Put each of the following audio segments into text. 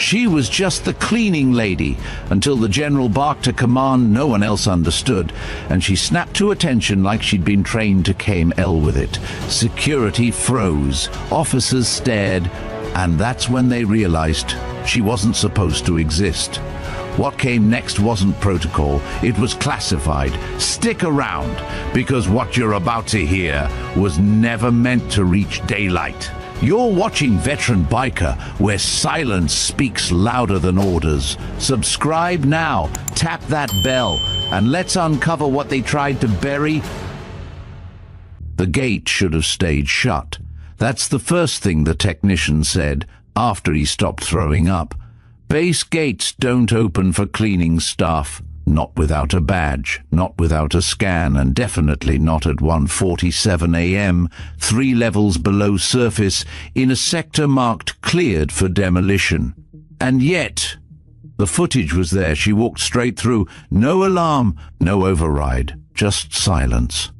She was just the cleaning lady, until the general barked a command no one else understood, and she snapped to attention like she'd been trained to KML with it. Security froze, officers stared, and that's when they realized she wasn't supposed to exist. What came next wasn't protocol, it was classified. Stick around, because what you're about to hear was never meant to reach daylight. You're watching Veteran Biker, where silence speaks louder than orders. Subscribe now, tap that bell, and let's uncover what they tried to bury. The gate should have stayed shut. That's the first thing the technician said after he stopped throwing up. Base gates don't open for cleaning staff. Not without a badge, not without a scan, and definitely not at 1:47 a.m., 3 levels below surface, in a sector marked cleared for demolition. And yet, the footage was there. She walked straight through. No alarm, no override, just silence.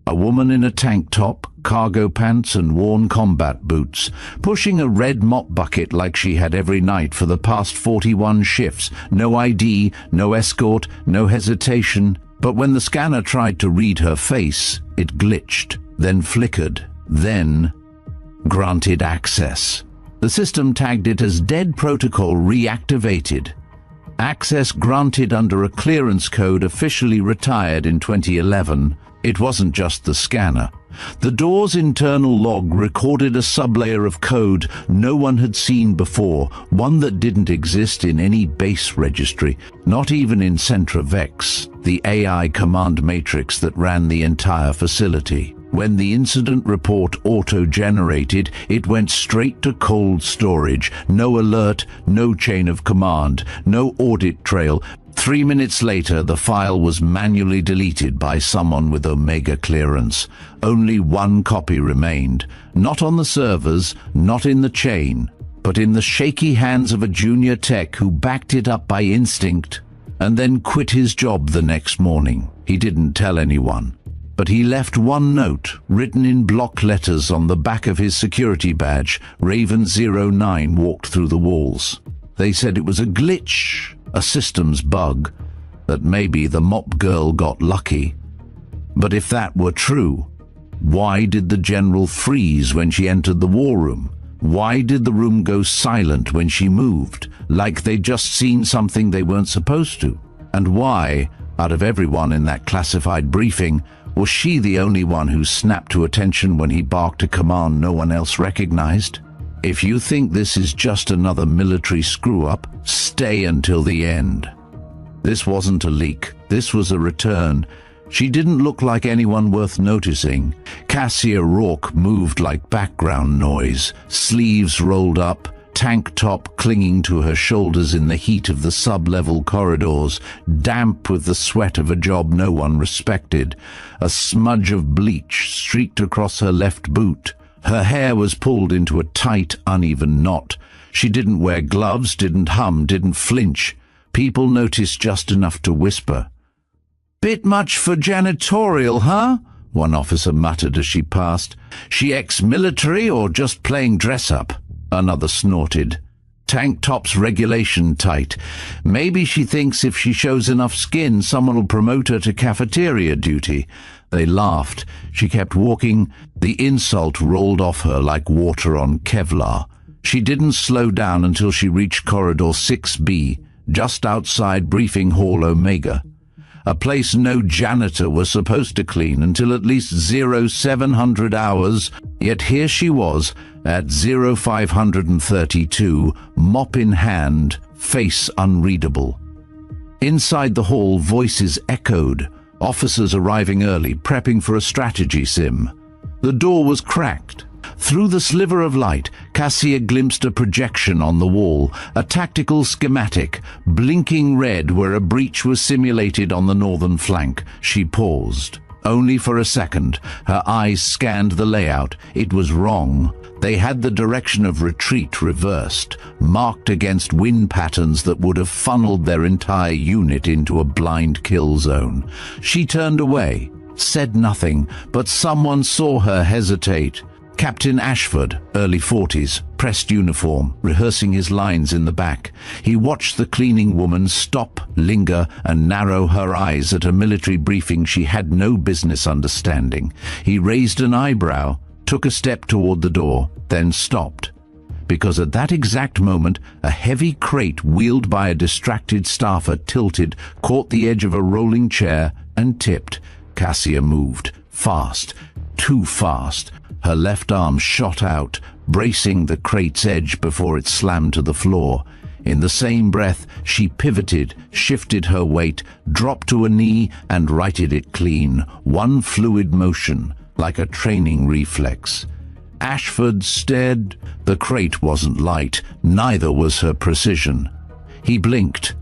A woman in a tank top, cargo pants and worn combat boots, pushing a red mop bucket like she had every night for the past 41 shifts. No ID, no escort, no hesitation. But when the scanner tried to read her face, it glitched, then flickered, then granted access. The system tagged it as dead protocol reactivated. Access granted under a clearance code officially retired in 2011. It wasn't just the scanner. The door's internal log recorded a sublayer of code no one had seen before, one that didn't exist in any base registry, not even in Centra Vex, the AI command matrix that ran the entire facility. When the incident report auto-generated, it went straight to cold storage. No alert, no chain of command, no audit trail. 3 minutes later, the file was manually deleted by someone with Omega clearance. Only one copy remained, not on the servers, not in the chain, but in the shaky hands of a junior tech who backed it up by instinct and then quit his job the next morning. He didn't tell anyone, but he left one note written in block letters on the back of his security badge. Raven 09 walked through the walls. They said it was a glitch, a systems bug, that maybe the mop girl got lucky. But if that were true, why did the general freeze when she entered the war room? Why did the room go silent when she moved, like they'd just seen something they weren't supposed to? And why, out of everyone in that classified briefing, was she the only one who snapped to attention when he barked a command no one else recognized? If you think this is just another military screw-up, stay until the end. This wasn't a leak. This was a return. She didn't look like anyone worth noticing. Cassia Rourke moved like background noise, sleeves rolled up, tank top clinging to her shoulders in the heat of the sub-level corridors, damp with the sweat of a job no one respected. A smudge of bleach streaked across her left boot. Her hair was pulled into a tight, uneven knot. She didn't wear gloves, didn't hum, didn't flinch. People noticed just enough to whisper. "Bit much for janitorial, huh?" one officer muttered as she passed. "She ex-military or just playing dress-up?" Another snorted. "Tank top's regulation tight. Maybe she thinks if she shows enough skin, someone will promote her to cafeteria duty." They laughed. She kept walking. The insult rolled off her like water on Kevlar. She didn't slow down until she reached Corridor 6B, just outside Briefing Hall Omega. A place no janitor was supposed to clean until at least 0700 hours, yet here she was at 0532, mop in hand, face unreadable. Inside the hall, voices echoed. Officers arriving early, prepping for a strategy sim. The door was cracked. Through the sliver of light, Cassia glimpsed a projection on the wall, a tactical schematic, blinking red where a breach was simulated on the northern flank. She paused. Only for a second. Her eyes scanned the layout. It was wrong. They had the direction of retreat reversed, marked against wind patterns that would have funneled their entire unit into a blind kill zone. She turned away, said nothing, but someone saw her hesitate. Captain Ashford, early 40s, pressed uniform, rehearsing his lines in the back. He watched the cleaning woman stop, linger, and narrow her eyes at a military briefing she had no business understanding. He raised an eyebrow, took a step toward the door, then stopped. Because at that exact moment, a heavy crate wheeled by a distracted staffer tilted, caught the edge of a rolling chair, and tipped. Cassia moved. Fast. Too fast. Her left arm shot out, bracing the crate's edge before it slammed to the floor. In the same breath, she pivoted, shifted her weight, dropped to a knee, and righted it clean. One fluid motion, like a training reflex. Ashford stared. The crate wasn't light, neither was her precision. He blinked,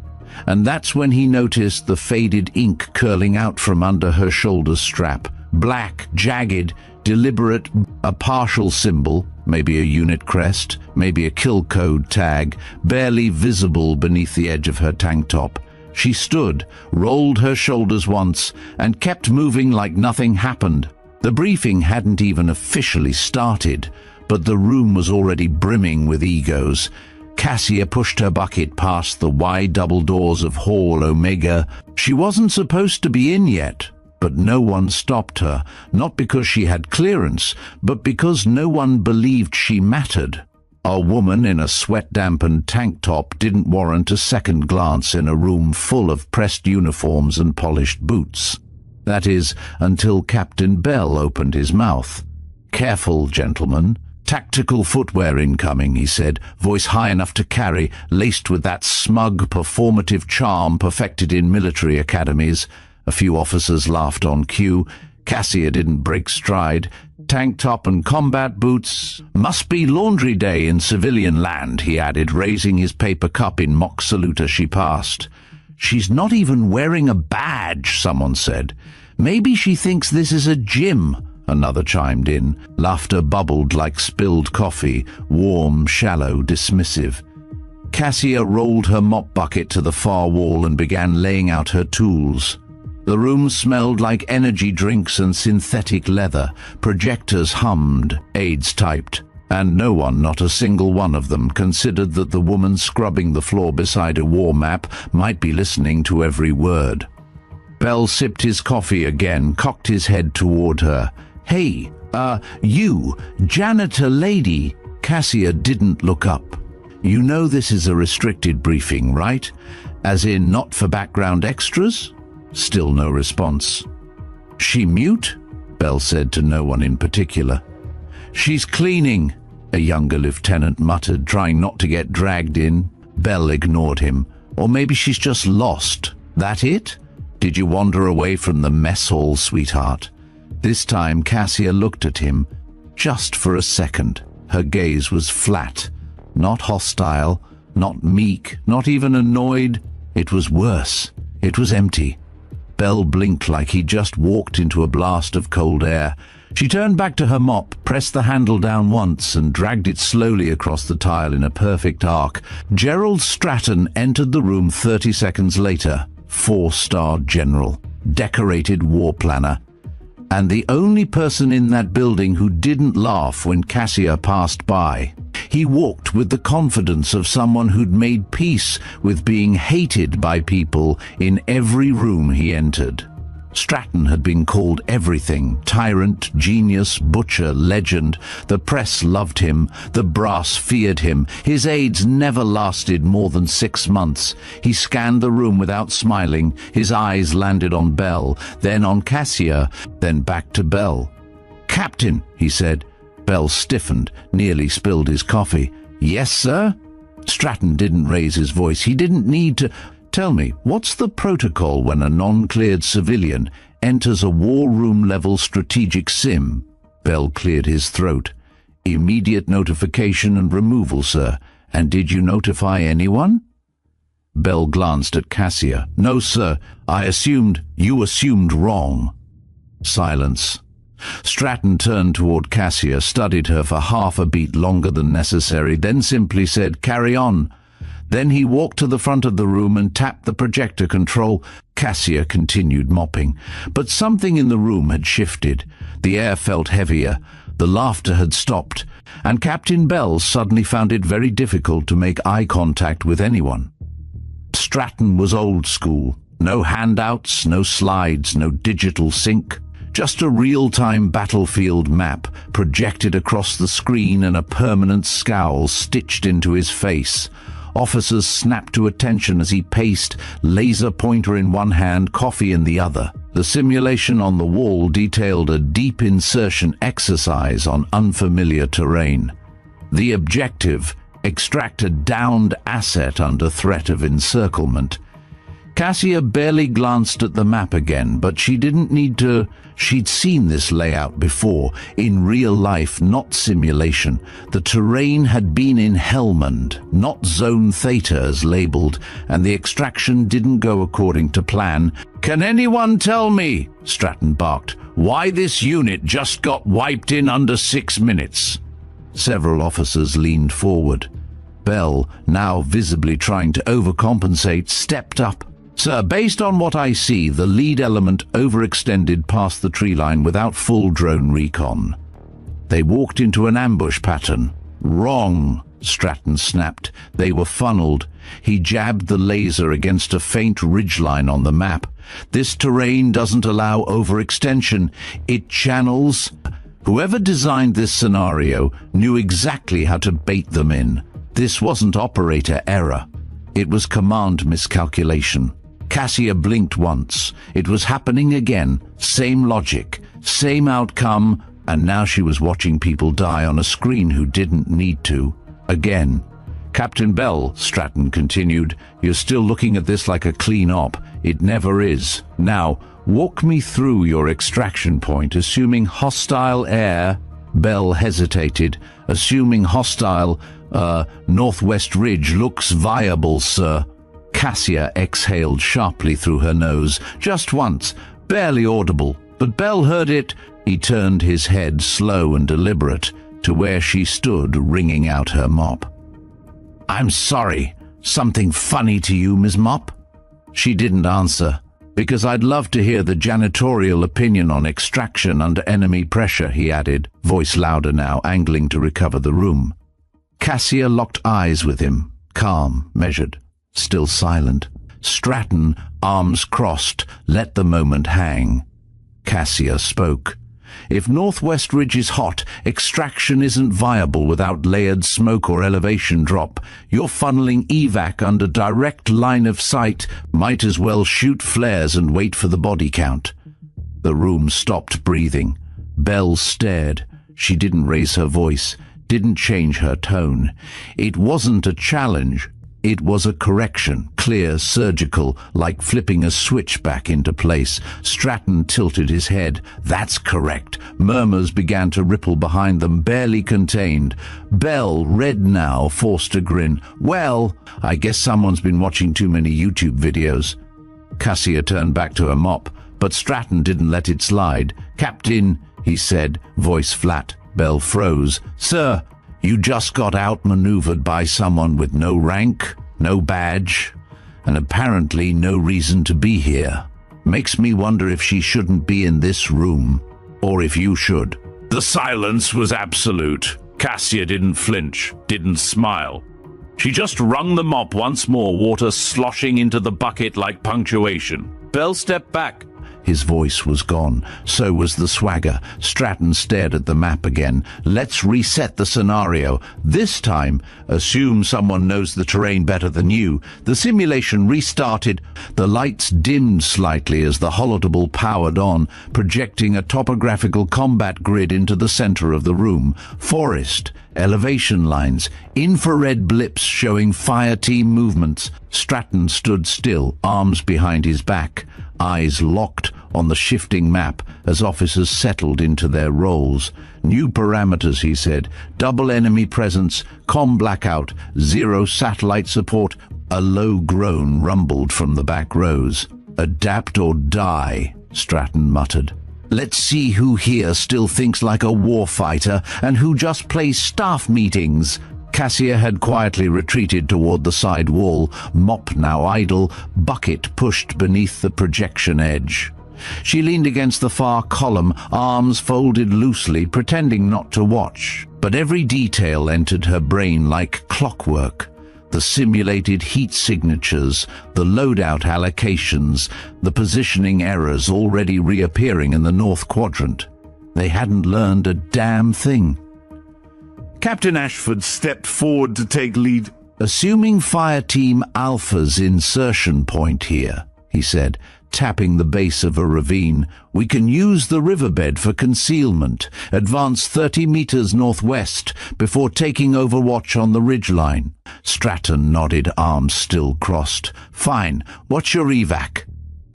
and that's when he noticed the faded ink curling out from under her shoulder strap. Black, jagged, deliberate, a partial symbol, maybe a unit crest, maybe a kill code tag, barely visible beneath the edge of her tank top. She stood, rolled her shoulders once, and kept moving like nothing happened. The briefing hadn't even officially started, but the room was already brimming with egos. Cassia pushed her bucket past the wide double doors of Hall Omega. She wasn't supposed to be in yet, but no one stopped her, not because she had clearance, but because no one believed she mattered. A woman in a sweat-dampened tank top didn't warrant a second glance in a room full of pressed uniforms and polished boots. That is, until Captain Bell opened his mouth. "Careful, gentlemen. Tactical footwear incoming," he said, voice high enough to carry, laced with that smug, performative charm perfected in military academies. A few officers laughed on cue. Cassia didn't break stride. "Tank top and combat boots. Must be laundry day in civilian land," he added, raising his paper cup in mock salute as she passed. "She's not even wearing a badge," someone said. "Maybe she thinks this is a gym," another chimed in. Laughter bubbled like spilled coffee, warm, shallow, dismissive. Cassia rolled her mop bucket to the far wall and began laying out her tools. The room smelled like energy drinks and synthetic leather. Projectors hummed, aides typed, and no one, not a single one of them, considered that the woman scrubbing the floor beside a war map might be listening to every word. Bell sipped his coffee again, cocked his head toward her. "Hey, you, janitor lady." Cassia didn't look up. "You know this is a restricted briefing, right? As in not for background extras?" Still no response. "She mute?" Bell said to no one in particular. "She's cleaning," a younger lieutenant muttered, trying not to get dragged in. Bell ignored him. "Or maybe she's just lost. That it? Did you wander away from the mess hall, sweetheart?" This time Cassia looked at him, just for a second. Her gaze was flat, not hostile, not meek, not even annoyed. It was worse. It was empty. Bell blinked like he just walked into a blast of cold air. She turned back to her mop, pressed the handle down once, and dragged it slowly across the tile in a perfect arc. Gerald Stratton entered the room 30 seconds later, 4-star general, decorated war planner, and the only person in that building who didn't laugh when Cassia passed by. He walked with the confidence of someone who'd made peace with being hated by people in every room he entered. Stratton had been called everything: tyrant, genius, butcher, legend. The press loved him. The brass feared him. His aides never lasted more than 6 months. He scanned the room without smiling. His eyes landed on Bell, then on Cassia, then back to Bell. "Captain," he said. Bell stiffened, nearly spilled his coffee. "Yes, sir?" Stratton didn't raise his voice. He didn't need to. "Tell me, what's the protocol when a non-cleared civilian enters a war room-level strategic sim?" Bell cleared his throat. "Immediate notification and removal, sir. And did you notify anyone?" Bell glanced at Cassia. "No, sir. You assumed wrong." Silence. Stratton turned toward Cassia, studied her for half a beat longer than necessary, then simply said, "Carry on." Then he walked to the front of the room and tapped the projector control. Cassia continued mopping. But something in the room had shifted. The air felt heavier. The laughter had stopped, and Captain Bell suddenly found it very difficult to make eye contact with anyone. Stratton was old school. No handouts, no slides, no digital sync. Just a real-time battlefield map projected across the screen and a permanent scowl stitched into his face. Officers snapped to attention as he paced, laser pointer in one hand, coffee in the other. The simulation on the wall detailed a deep insertion exercise on unfamiliar terrain. The objective: extract a downed asset under threat of encirclement. Cassia barely glanced at the map again, but she didn't need to. She'd seen this layout before, in real life, not simulation. The terrain had been in Helmand, not Zone Theta as labeled, and the extraction didn't go according to plan. "Can anyone tell me," Stratton barked, "why this unit just got wiped in under 6 minutes? Several officers leaned forward. Bell, now visibly trying to overcompensate, stepped up. "Sir, based on what I see, the lead element overextended past the tree line without full drone recon. They walked into an ambush pattern." "Wrong," Stratton snapped. "They were funneled." He jabbed the laser against a faint ridgeline on the map. "This terrain doesn't allow overextension. It channels." Whoever designed this scenario knew exactly how to bait them in. This wasn't operator error. It was command miscalculation. Cassia blinked once. It was happening again. Same logic, same outcome, and now she was watching people die on a screen who didn't need to. Again. "Captain Bell," Stratton continued, "you're still looking at this like a clean op. It never is. Now, walk me through your extraction point, assuming hostile air." Bell hesitated. "Assuming hostile, Northwest Ridge looks viable, sir." Cassia exhaled sharply through her nose, just once, barely audible, but Bell heard it. He turned his head, slow and deliberate, to where she stood, wringing out her mop. "I'm sorry. Something funny to you, Ms. Mop?" She didn't answer. "Because I'd love to hear the janitorial opinion on extraction under enemy pressure," he added, voice louder now, angling to recover the room. Cassia locked eyes with him, calm, measured, still silent. Stratton, arms crossed, let the moment hang. Cassia spoke. "If Northwest Ridge is hot, extraction isn't viable without layered smoke or elevation drop. You're funneling evac under direct line of sight. Might as well shoot flares and wait for the body count." The room stopped breathing. Bell stared. She didn't raise her voice, didn't change her tone. It wasn't a challenge. It was a correction, clear, surgical, like flipping a switch back into place. Stratton tilted his head. "That's correct." Murmurs began to ripple behind them, barely contained. Bell, red now, forced a grin. "Well, I guess someone's been watching too many YouTube videos." Cassia turned back to her mop, but Stratton didn't let it slide. "Captain," he said, voice flat. Bell froze. "Sir, you just got outmaneuvered by someone with no rank, no badge, and apparently no reason to be here. Makes me wonder if she shouldn't be in this room, or if you should." The silence was absolute. Cassia didn't flinch, didn't smile. She just wrung the mop once more, water sloshing into the bucket like punctuation. Bell stepped back. His voice was gone. So was the swagger. Stratton stared at the map again. "Let's reset the scenario. This time, assume someone knows the terrain better than you." The simulation restarted. The lights dimmed slightly as the holodable powered on, projecting a topographical combat grid into the center of the room. Forest, elevation lines, infrared blips showing fire team movements. Stratton stood still, arms behind his back, eyes locked on the shifting map as officers settled into their roles. "New parameters," he said. "Double enemy presence, comm blackout, 0 satellite support." A low groan rumbled from the back rows. "Adapt or die," Stratton muttered. "Let's see who here still thinks like a warfighter and who just plays staff meetings." Cassia had quietly retreated toward the side wall, mop now idle, bucket pushed beneath the projection edge. She leaned against the far column, arms folded loosely, pretending not to watch. But every detail entered her brain like clockwork. The simulated heat signatures, the loadout allocations, the positioning errors already reappearing in the North Quadrant. They hadn't learned a damn thing. Captain Ashford stepped forward to take lead. "Assuming Fire Team Alpha's insertion point here," he said, tapping the base of a ravine, "we can use the riverbed for concealment, advance 30 meters northwest before taking overwatch on the ridgeline." Stratton nodded, arms still crossed. "Fine. What's your evac?"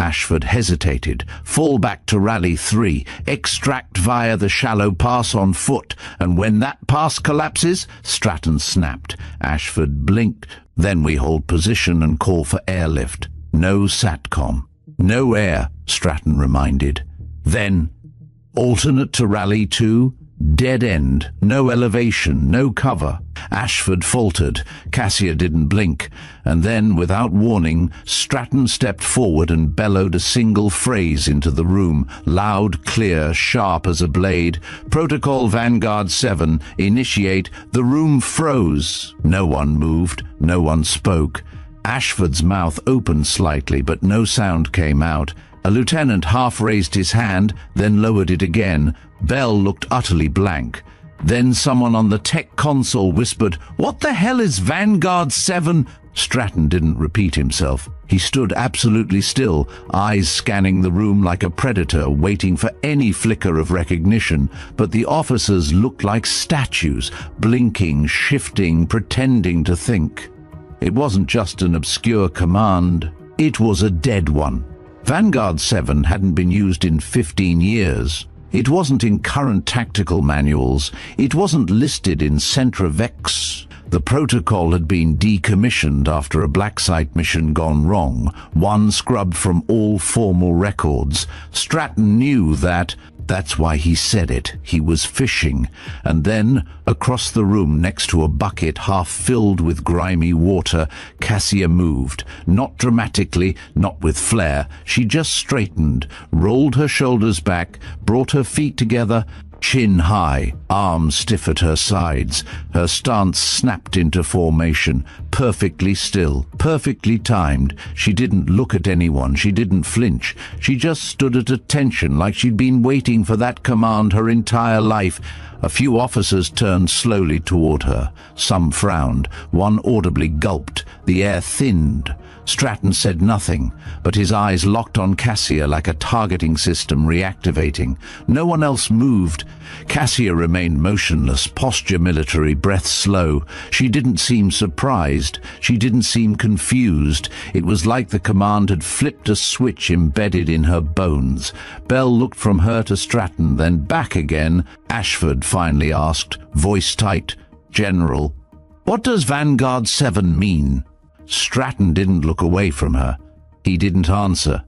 Ashford hesitated. "Fall back to Rally 3, extract via the shallow pass on foot, and when that pass collapses," Stratton snapped. Ashford blinked. "Then we hold position and call for airlift. No SATCOM. No air," Stratton reminded. "Then, alternate to Rally 2, dead end, no elevation, no cover." Ashford faltered. Cassia didn't blink. And then, without warning, Stratton stepped forward and bellowed a single phrase into the room, loud, clear, sharp as a blade. "Protocol Vanguard 7, initiate." The room froze. No one moved. No one spoke. Ashford's mouth opened slightly, but no sound came out. A lieutenant half raised his hand, then lowered it again. Bell looked utterly blank. Then someone on the tech console whispered, "What the hell is Vanguard 7? Stratton didn't repeat himself. He stood absolutely still, eyes scanning the room like a predator, waiting for any flicker of recognition. But the officers looked like statues, blinking, shifting, pretending to think. It wasn't just an obscure command. It was a dead one. Vanguard 7 hadn't been used in 15 years. It wasn't in current tactical manuals. It wasn't listed in Centra-Vex. The protocol had been decommissioned after a black site mission gone wrong, one scrubbed from all formal records. Stratton knew that. That's why he said it. He was fishing. And then, across the room next to a bucket half filled with grimy water, Cassia moved. Not dramatically, not with flair. She just straightened, rolled her shoulders back, brought her feet together, chin high, arms stiff at her sides. Her stance snapped into formation, perfectly still, perfectly timed. She didn't look at anyone, she didn't flinch. She just stood at attention like she'd been waiting for that command her entire life. A few officers turned slowly toward her. Some frowned, one audibly gulped. The air thinned. Stratton said nothing, but his eyes locked on Cassia like a targeting system reactivating. No one else moved. Cassia remained motionless, posture military, breath slow. She didn't seem surprised. She didn't seem confused. It was like the command had flipped a switch embedded in her bones. Bell looked from her to Stratton, then back again. Ashford finally asked, voice tight, "General, what does Vanguard 7 mean?" Stratton didn't look away from her. He didn't answer,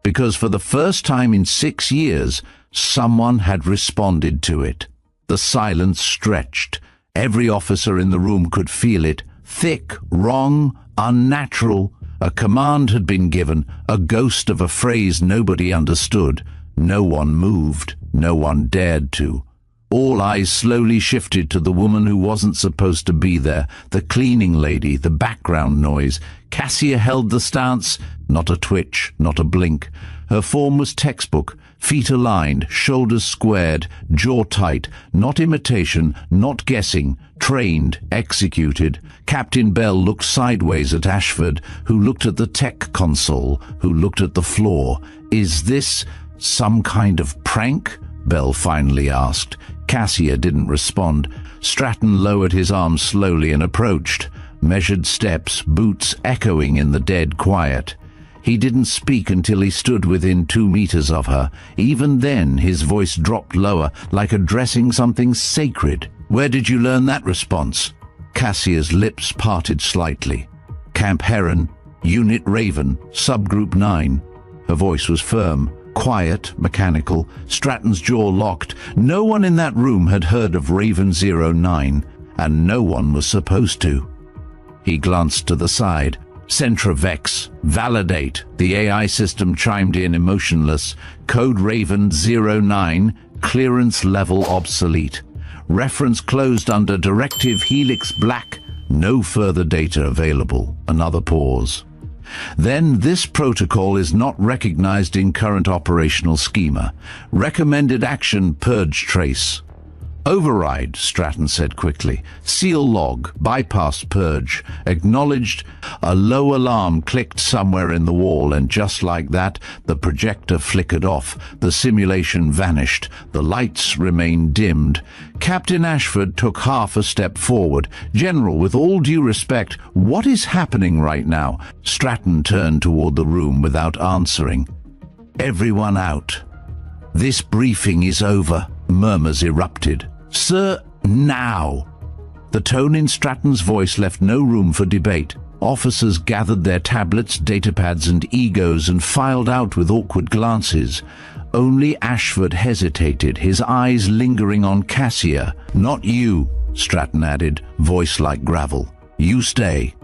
because for the first time in 6 years, someone had responded to it. The silence stretched. Every officer in the room could feel it. Thick, wrong, unnatural. A command had been given, a ghost of a phrase nobody understood. No one moved. No one dared to. All eyes slowly shifted to the woman who wasn't supposed to be there, the cleaning lady, the background noise. Cassia held the stance, not a twitch, not a blink. Her form was textbook, feet aligned, shoulders squared, jaw tight, not imitation, not guessing, trained, executed. Captain Bell looked sideways at Ashford, who looked at the tech console, who looked at the floor. "Is this some kind of prank?" Bell finally asked. Cassia didn't respond. Stratton lowered his arms slowly and approached. Measured steps, boots echoing in the dead quiet. He didn't speak until he stood within 2 meters of her. Even then, his voice dropped lower, like addressing something sacred. "Where did you learn that response?" Cassia's lips parted slightly. "Camp Heron, Unit Raven, Subgroup 9. Her voice was firm. Quiet, mechanical. Stratton's jaw locked. No one in that room had heard of Raven 09, and no one was supposed to. He glanced to the side. Centra Vex, validate. The AI system chimed in emotionless. Code Raven 09, clearance level obsolete. Reference closed under Directive Helix Black. No further data available. Another pause. Then this protocol is not recognized in current operational schema. Recommended action purge trace. Override, Stratton said quickly. Seal log, bypass purge. Acknowledged. A low alarm clicked somewhere in the wall, and just like that, the projector flickered off. The simulation vanished. The lights remained dimmed. Captain Ashford took half a step forward. General, with all due respect, what is happening right now? Stratton turned toward the room without answering. Everyone out. This briefing is over. Murmurs erupted. Sir, now! The tone in Stratton's voice left no room for debate. Officers gathered their tablets, datapads and egos and filed out with awkward glances. Only Ashford hesitated, his eyes lingering on Cassia. Not you, Stratton added, voice like gravel. You stay.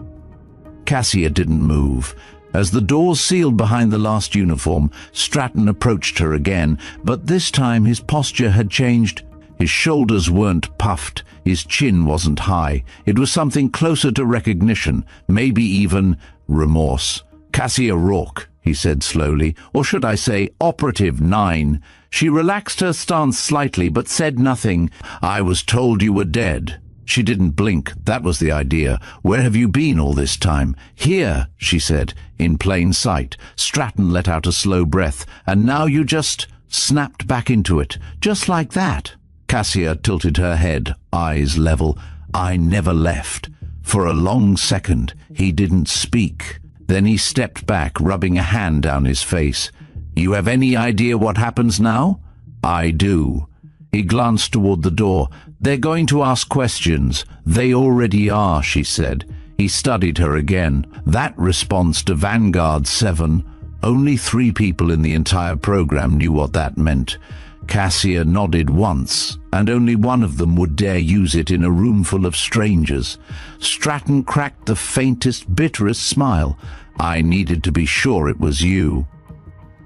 Cassia didn't move. As the doors sealed behind the last uniform, Stratton approached her again, but this time his posture had changed. His shoulders weren't puffed, his chin wasn't high. It was something closer to recognition, maybe even remorse. Cassia Rourke, he said slowly, or should I say Operative 9. She relaxed her stance slightly but said nothing. I was told you were dead. She didn't blink. That was the idea. Where have you been all this time? Here, she said, in plain sight. Stratton let out a slow breath. And now you just snapped back into it, just like that. Cassia tilted her head, eyes level. I never left. For a long second, he didn't speak. Then he stepped back, rubbing a hand down his face. You have any idea what happens now? I do. He glanced toward the door. They're going to ask questions. They already are, she said. He studied her again. That response to Vanguard 7. Only 3 people in the entire program knew what that meant. Cassia nodded once, and only one of them would dare use it in a room full of strangers. Stratton cracked the faintest, bitterest smile. I needed to be sure it was you.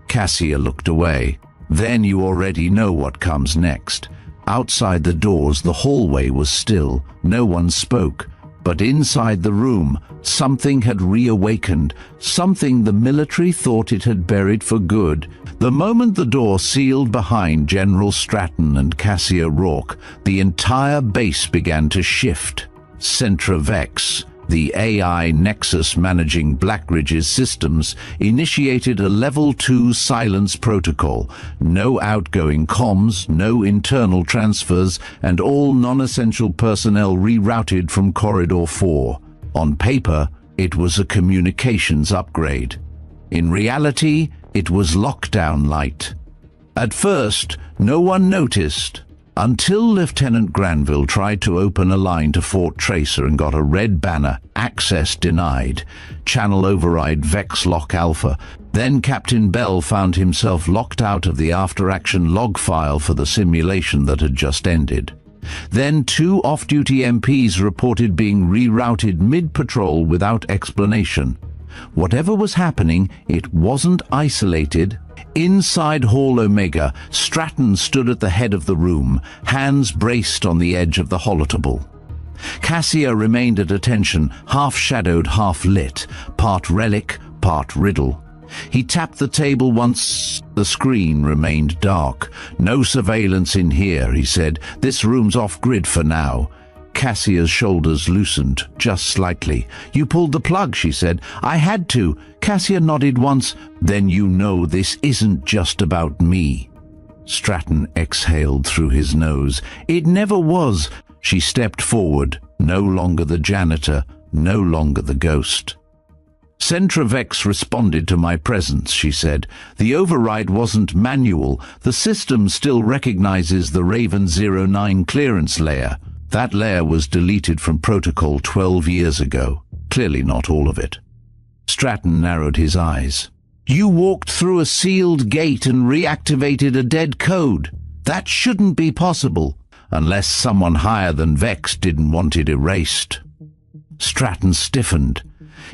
Cassia looked away. Then you already know what comes next. Outside the doors, the hallway was still. No one spoke. But inside the room, something had reawakened, something the military thought it had buried for good. The moment the door sealed behind General Stratton and Cassia Rourke, the entire base began to shift. Centra Vex, the AI Nexus managing Blackridge's systems, initiated a Level 2 silence protocol. No outgoing comms, no internal transfers, and all non-essential personnel rerouted from Corridor 4. On paper, it was a communications upgrade. In reality, it was lockdown light. At first, no one noticed, until Lieutenant Granville tried to open a line to Fort Tracer and got a red banner, access denied, channel override Vex Lock Alpha. Then Captain Bell found himself locked out of the after-action log file for the simulation that had just ended. Then 2 off-duty MPs reported being rerouted mid-patrol without explanation. Whatever was happening, it wasn't isolated. Inside Hall Omega, Stratton stood at the head of the room, hands braced on the edge of the holotable. Cassia remained at attention, half-shadowed, half-lit, part relic, part riddle. He tapped the table once. The screen remained dark. No surveillance in here, he said. This room's off-grid for now. Cassia's shoulders loosened, just slightly. You pulled the plug, she said. I had to. Cassia nodded once. Then you know this isn't just about me. Stratton exhaled through his nose. It never was. She stepped forward, no longer the janitor, no longer the ghost. Centra Vex responded to my presence, she said. The override wasn't manual. The system still recognizes the Raven 09 clearance layer. That layer was deleted from protocol 12 years ago. Clearly not all of it. Stratton narrowed his eyes. You walked through a sealed gate and reactivated a dead code. That shouldn't be possible, unless someone higher than Vex didn't want it erased. Stratton stiffened.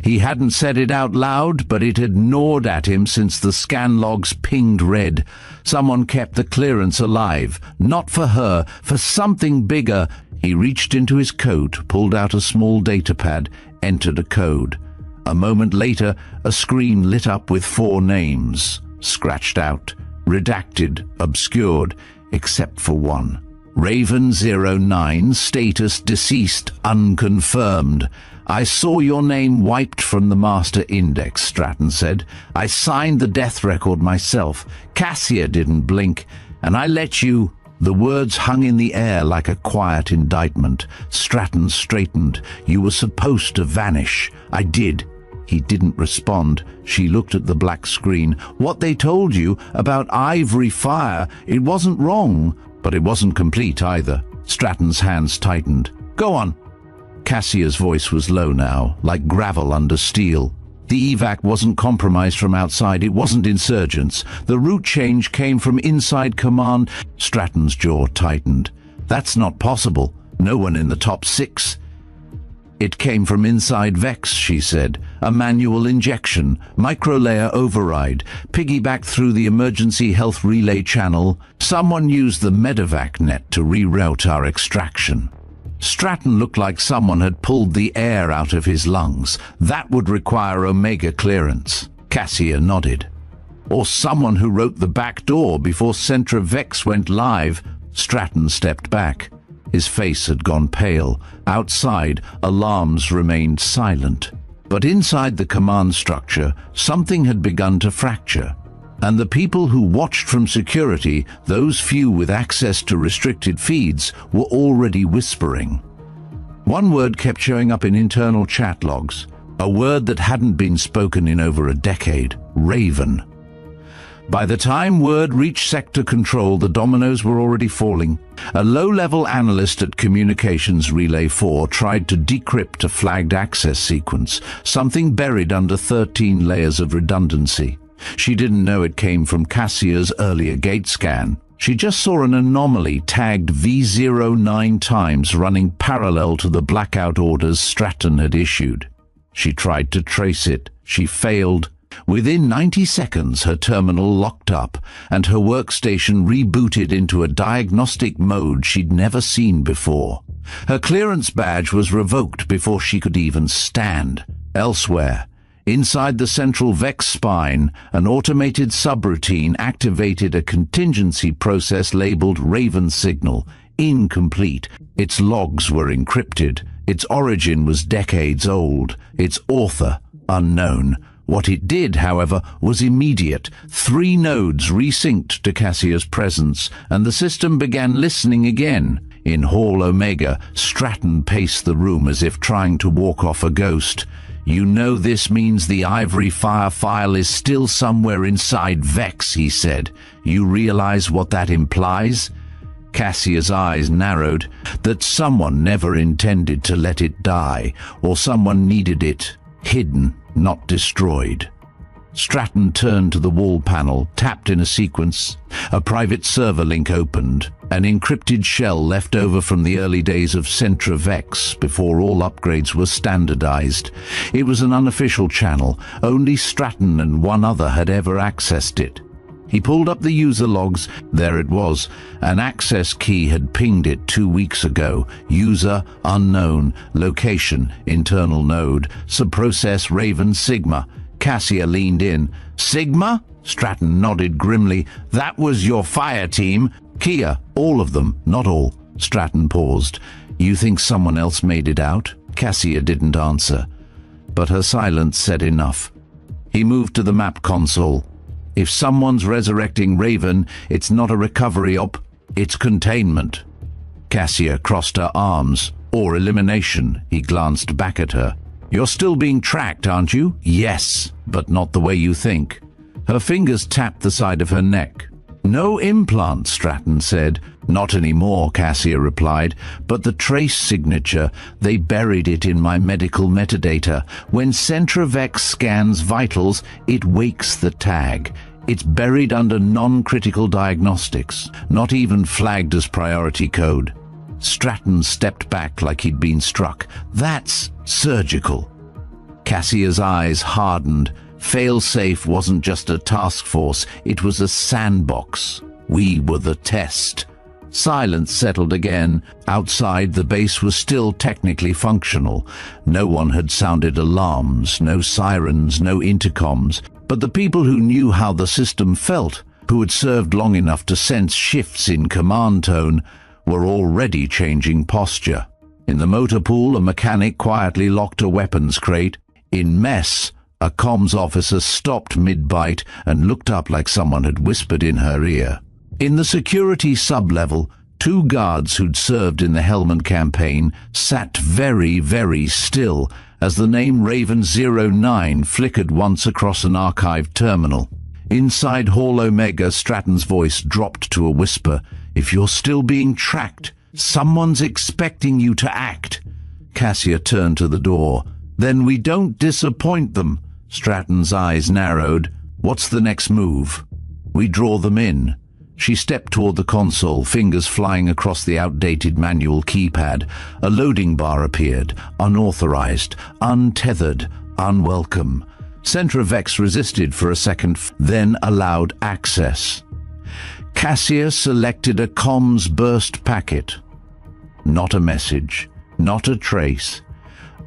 He hadn't said it out loud, but it had gnawed at him since the scan logs pinged red. Someone kept the clearance alive. Not for her, for something bigger. He reached into his coat, pulled out a small datapad, entered a code. A moment later, a screen lit up with 4 names, scratched out, redacted, obscured, except for one. Raven-09, status deceased, unconfirmed. I saw your name wiped from the master index, Stratton said. I signed the death record myself. Cassia didn't blink, and I let you... The words hung in the air like a quiet indictment. Stratton straightened. You were supposed to vanish. I did. He didn't respond. She looked at the black screen. What they told you about Ivory Fire, it wasn't wrong, but it wasn't complete either. Stratton's hands tightened. Go on. Cassia's voice was low now, like gravel under steel. The evac wasn't compromised from outside. It wasn't insurgents. The route change came from inside command. Stratton's jaw tightened. That's not possible. No one in the top 6. It came from inside Vex, she said. A manual injection, microlayer override, piggybacked through the emergency health relay channel. Someone used the medevac net to reroute our extraction. Stratton looked like someone had pulled the air out of his lungs. That would require Omega clearance. Cassia nodded. Or someone who wrote the back door before Centra Vex went live. Stratton stepped back. His face had gone pale. Outside, alarms remained silent. But inside the command structure, something had begun to fracture. And the people who watched from security, those few with access to restricted feeds, were already whispering. One word kept showing up in internal chat logs, a word that hadn't been spoken in over a decade: Raven. By the time word reached sector control, the dominoes were already falling. A low-level analyst at Communications Relay 4 tried to decrypt a flagged access sequence, something buried under 13 layers of redundancy. She didn't know it came from Cassia's earlier gate scan. She just saw an anomaly tagged V09 times running parallel to the blackout orders Stratton had issued. She tried to trace it. She failed. Within 90 seconds, her terminal locked up, and her workstation rebooted into a diagnostic mode she'd never seen before. Her clearance badge was revoked before she could even stand. Elsewhere, inside the central Vex spine, an automated subroutine activated a contingency process labeled Raven Signal, incomplete. Its logs were encrypted. Its origin was decades old. Its author, unknown. What it did, however, was immediate. 3 nodes resynced to Cassia's presence, and the system began listening again. In Hall Omega, Stratton paced the room as if trying to walk off a ghost. You know this means the Ivory Fire file is still somewhere inside Vex, he said. You realize what that implies? Cassia's eyes narrowed. That someone never intended to let it die, or someone needed it hidden, not destroyed. Stratton turned to the wall panel, tapped in a sequence. A private server link opened, an encrypted shell left over from the early days of Centra Vex before all upgrades were standardized. It was an unofficial channel. Only Stratton and one other had ever accessed it. He pulled up the user logs. There it was. An access key had pinged it 2 weeks ago. User unknown. Location internal node. Subprocess Raven Sigma. Cassia leaned in. Sigma? Stratton nodded grimly. That was your fire team. Kia, all of them, not all. Stratton paused. You think someone else made it out? Cassia didn't answer, but her silence said enough. He moved to the map console. If someone's resurrecting Raven, it's not a recovery op, it's containment. Cassia crossed her arms. Or elimination. He glanced back at her. You're still being tracked, aren't you? Yes, but not the way you think. Her fingers tapped the side of her neck. No implant, Stratton said. Not anymore, Cassia replied, but the trace signature, they buried it in my medical metadata. When Centra Vex scans vitals, it wakes the tag. It's buried under non-critical diagnostics, not even flagged as priority code. Stratton stepped back like he'd been struck. That's surgical. Cassia's eyes hardened. Failsafe wasn't just a task force, it was a sandbox. We were the test. Silence settled again. Outside, the base was still technically functional. No one had sounded alarms, no sirens, no intercoms. But the people who knew how the system felt, who had served long enough to sense shifts in command tone, were already changing posture. In the motor pool, a mechanic quietly locked a weapons crate. In mess, a comms officer stopped mid-bite and looked up like someone had whispered in her ear. In the security sub-level, 2 guards who'd served in the Helmand campaign sat very, very still as the name Raven 09 flickered once across an archived terminal. Inside Hall Omega, Stratton's voice dropped to a whisper. "If you're still being tracked, someone's expecting you to act." Cassia turned to the door. "Then we don't disappoint them." Stratton's eyes narrowed. "What's the next move?" "We draw them in." She stepped toward the console, fingers flying across the outdated manual keypad. A loading bar appeared, unauthorized, untethered, unwelcome. Centrovex resisted for a second, then allowed access. Cassia selected a comms burst packet. Not a message, not a trace.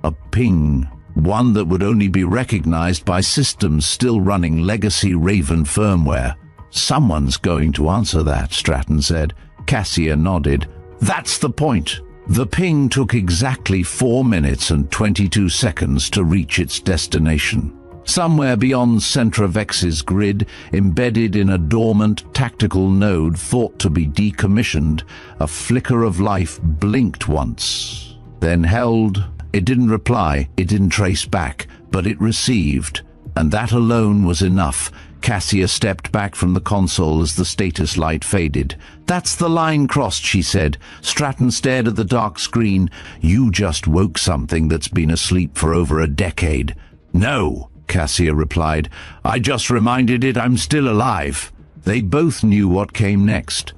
A ping, one that would only be recognized by systems still running legacy Raven firmware. "Someone's going to answer that," Stratton said. Cassia nodded. "That's the point." The ping took exactly 4 minutes and 22 seconds to reach its destination. Somewhere beyond Centrovex's grid, embedded in a dormant tactical node thought to be decommissioned, a flicker of life blinked once, then held. It didn't reply, it didn't trace back, but it received, and that alone was enough. Cassia stepped back from the console as the status light faded. "That's the line crossed," she said. Stratton stared at the dark screen. "You just woke something that's been asleep for over a decade." "No," Cassia replied. "I just reminded it I'm still alive." They both knew what came next.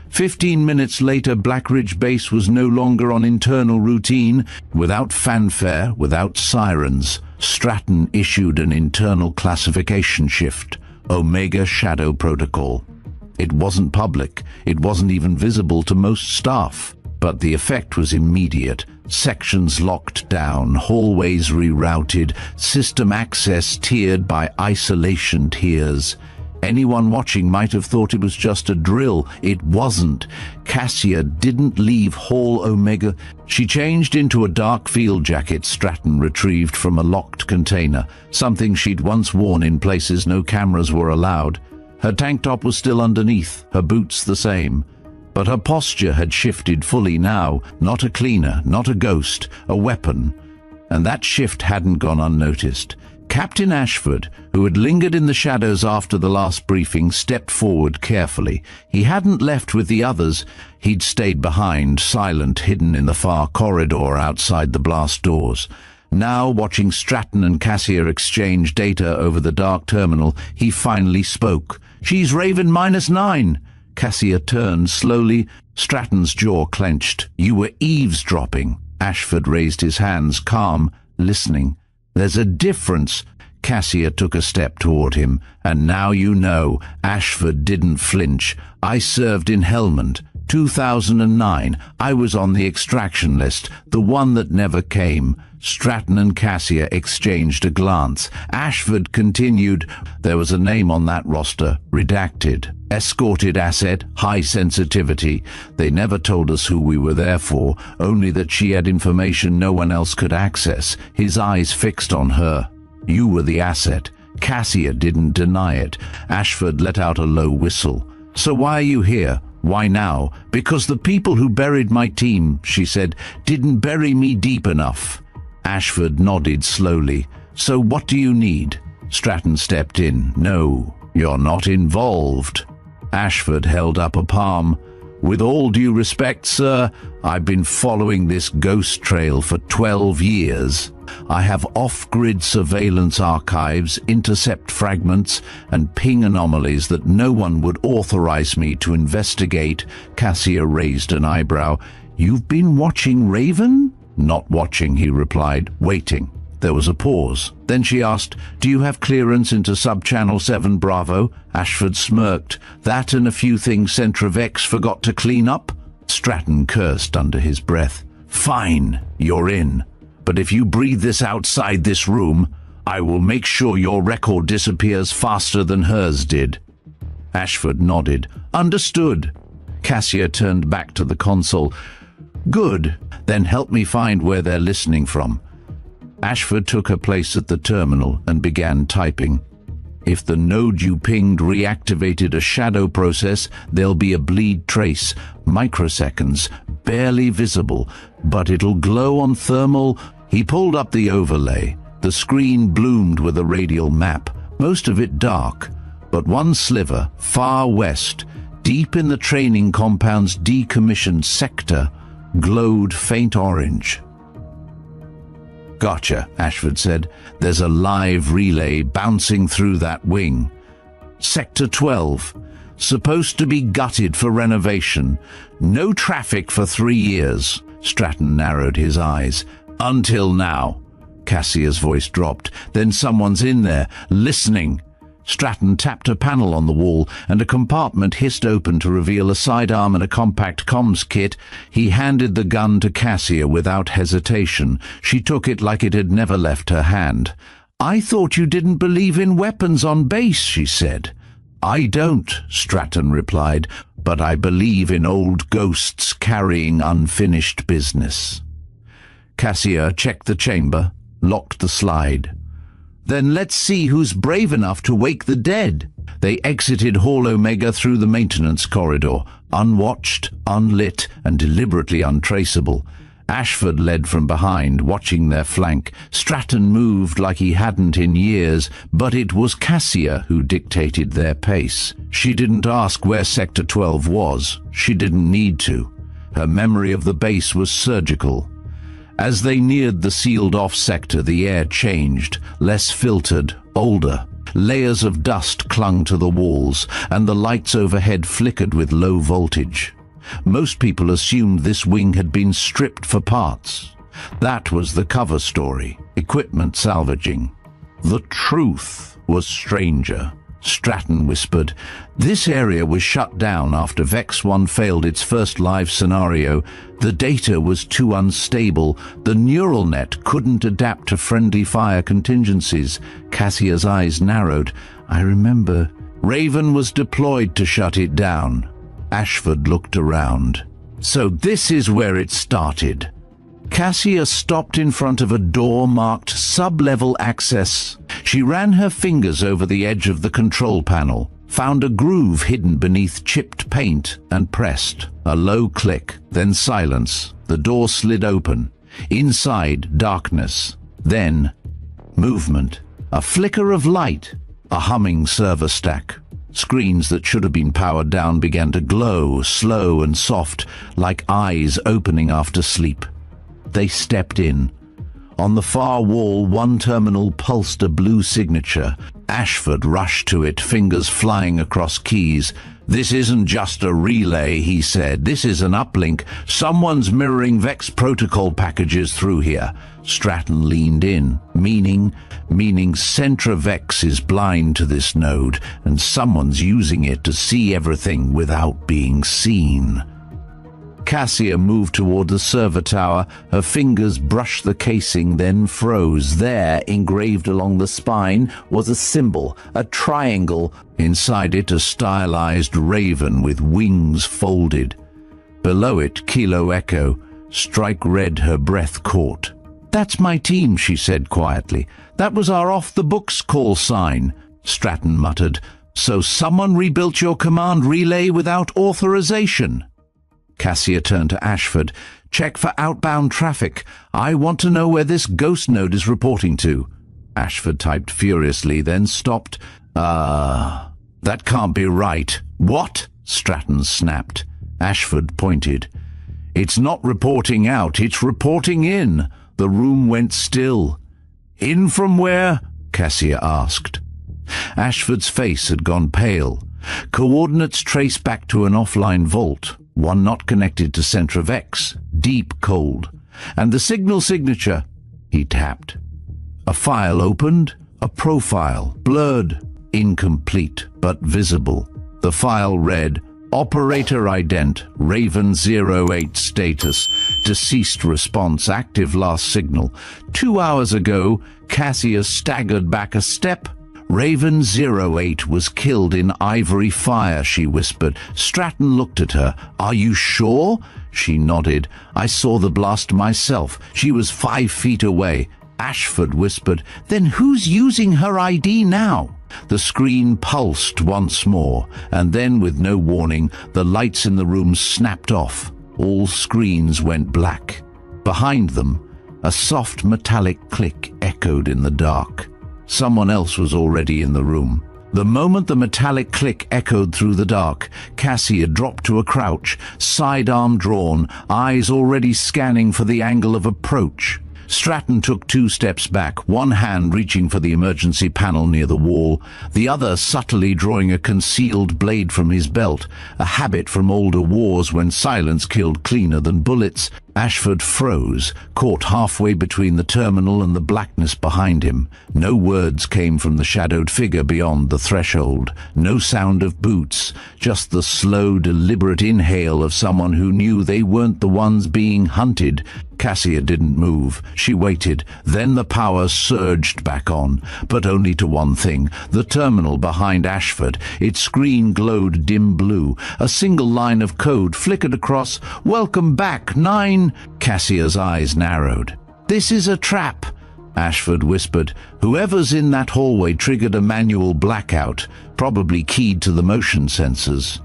15 minutes later, Blackridge Base was no longer on internal routine. Without fanfare, without sirens, Stratton issued an internal classification shift. Omega Shadow Protocol. It wasn't public, it wasn't even visible to most staff, but the effect was immediate. Sections locked down, hallways rerouted, system access tiered by isolation tiers. Anyone watching might have thought it was just a drill. It wasn't. Cassia didn't leave Hall Omega. She changed into a dark field jacket Stratton retrieved from a locked container, something she'd once worn in places no cameras were allowed. Her tank top was still underneath, her boots the same. But her posture had shifted fully now. Not a cleaner, not a ghost, a weapon. And that shift hadn't gone unnoticed. Captain Ashford, who had lingered in the shadows after the last briefing, stepped forward carefully. He hadn't left with the others. He'd stayed behind, silent, hidden in the far corridor outside the blast doors. Now, watching Stratton and Cassia exchange data over the dark terminal, he finally spoke. "She's Raven -9. Cassia turned slowly. Stratton's jaw clenched. "You were eavesdropping." Ashford raised his hands, calm, listening. "There's a difference." Cassia took a step toward him. "And now you know." Ashford didn't flinch. "I served in Helmand. 2009. I was on the extraction list, the one that never came." Stratton and Cassia exchanged a glance. Ashford continued. "There was a name on that roster, redacted. Escorted asset, high sensitivity. They never told us who we were there for, only that she had information no one else could access." His eyes fixed on her. "You were the asset." Cassia didn't deny it. Ashford let out a low whistle. "So why are you here? Why now?" "Because the people who buried my team," she said, "didn't bury me deep enough." Ashford nodded slowly. "So what do you need?" Stratton stepped in. "No, you're not involved." Ashford held up a palm. "With all due respect, sir, I've been following this ghost trail for 12 years. I have off-grid surveillance archives, intercept fragments, and ping anomalies that no one would authorize me to investigate." Cassia raised an eyebrow. "You've been watching Raven?" "Not watching," he replied, "waiting." There was a pause. Then she asked, "Do you have clearance into Sub-Channel 7 Bravo?" Ashford smirked. "That and a few things Centra-Vex forgot to clean up?" Stratton cursed under his breath. "Fine, you're in. But if you breathe this outside this room, I will make sure your record disappears faster than hers did." Ashford nodded. "Understood." Cassia turned back to the console. "Good. Then help me find where they're listening from." Ashford took her place at the terminal and began typing. "If the node you pinged reactivated a shadow process, there'll be a bleed trace, microseconds, barely visible, but it'll glow on thermal." He pulled up the overlay. The screen bloomed with a radial map, most of it dark, but one sliver, far west, deep in the training compound's decommissioned sector, glowed faint orange. "Gotcha," Ashford said. "There's a live relay bouncing through that wing. Sector 12, supposed to be gutted for renovation. No traffic for 3 years." Stratton narrowed his eyes. "Until now." Cassia's voice dropped. "Then someone's in there, listening." Stratton tapped a panel on the wall, and a compartment hissed open to reveal a sidearm and a compact comms kit. He handed the gun to Cassia without hesitation. She took it like it had never left her hand. "I thought you didn't believe in weapons on base," she said. "I don't," Stratton replied, "but I believe in old ghosts carrying unfinished business." Cassia checked the chamber, locked the slide. "Then let's see who's brave enough to wake the dead." They exited Hall Omega through the maintenance corridor, unwatched, unlit, and deliberately untraceable. Ashford led from behind, watching their flank. Stratton moved like he hadn't in years, but it was Cassia who dictated their pace. She didn't ask where Sector 12 was. She didn't need to. Her memory of the base was surgical. As they neared the sealed-off sector, the air changed, less filtered, older. Layers of dust clung to the walls, and the lights overhead flickered with low voltage. Most people assumed this wing had been stripped for parts. That was the cover story, equipment salvaging. The truth was stranger. Stratton whispered, "This area was shut down after Vex 1 failed its first live scenario. The data was too unstable. The neural net couldn't adapt to friendly fire contingencies." Cassia's eyes narrowed. "I remember. Raven was deployed to shut it down." Ashford looked around. "So this is where it started." Cassia stopped in front of a door marked sub-level access. She ran her fingers over the edge of the control panel, found a groove hidden beneath chipped paint, and pressed. A low click, then silence. The door slid open. Inside, darkness. Then, movement. A flicker of light. A humming server stack. Screens that should have been powered down began to glow, slow and soft, like eyes opening after sleep. They stepped in. On the far wall, one terminal pulsed a blue signature. Ashford rushed to it, fingers flying across keys. "This isn't just a relay," he said. "This is an uplink. Someone's mirroring Vex protocol packages through here." Stratton leaned in, meaning Centra-Vex is blind to this node, and someone's using it to see everything without being seen. Cassia moved toward the server tower. Her fingers brushed the casing, then froze. There, engraved along the spine, was a symbol, a triangle. Inside it, a stylized raven with wings folded. Below it, Kilo Echo. Strike red her breath caught. "That's my team," she said quietly. "That was our off-the-books call sign." Stratton muttered, "So someone rebuilt your command relay without authorization?" Cassia turned to Ashford. "Check for outbound traffic. I want to know where this ghost node is reporting to." Ashford typed furiously, then stopped. That can't be right." "What?" Stratton snapped. Ashford pointed. "It's not reporting out, it's reporting in." The room went still. "In from where?" Cassia asked. Ashford's face had gone pale. Coordinates traced back to an offline vault, one not connected to Centra-Vex, deep cold. "And the signal signature?" He tapped. A file opened, a profile, blurred, incomplete, but visible. The file read, Operator ident, Raven 08 status, deceased response, active last signal. 2 hours ago, Cassia staggered back a step. Raven 08 was killed in Ivory Fire, she whispered. Stratton looked at her. Are you sure? She nodded. I saw the blast myself. She was 5 feet away. Ashford whispered, Then who's using her ID now? The screen pulsed once more, and then, with no warning, the lights in the room snapped off. All screens went black. Behind them, a soft metallic click echoed in the dark. Someone else was already in the room. The moment the metallic click echoed through the dark, Cassia dropped to a crouch, sidearm drawn, eyes already scanning for the angle of approach. Stratton took 2 steps back, one hand reaching for the emergency panel near the wall, the other subtly drawing a concealed blade from his belt, a habit from older wars when silence killed cleaner than bullets. Ashford froze, caught halfway between the terminal and the blackness behind him. No words came from the shadowed figure beyond the threshold. No sound of boots, just the slow, deliberate inhale of someone who knew they weren't the ones being hunted. Cassia didn't move. She waited. Then the power surged back on, but only to one thing, the terminal behind Ashford. Its screen glowed dim blue. A single line of code flickered across. Welcome back, 9. Cassia's eyes narrowed. This is a trap, Ashford whispered. Whoever's in that hallway triggered a manual blackout, probably keyed to the motion sensors.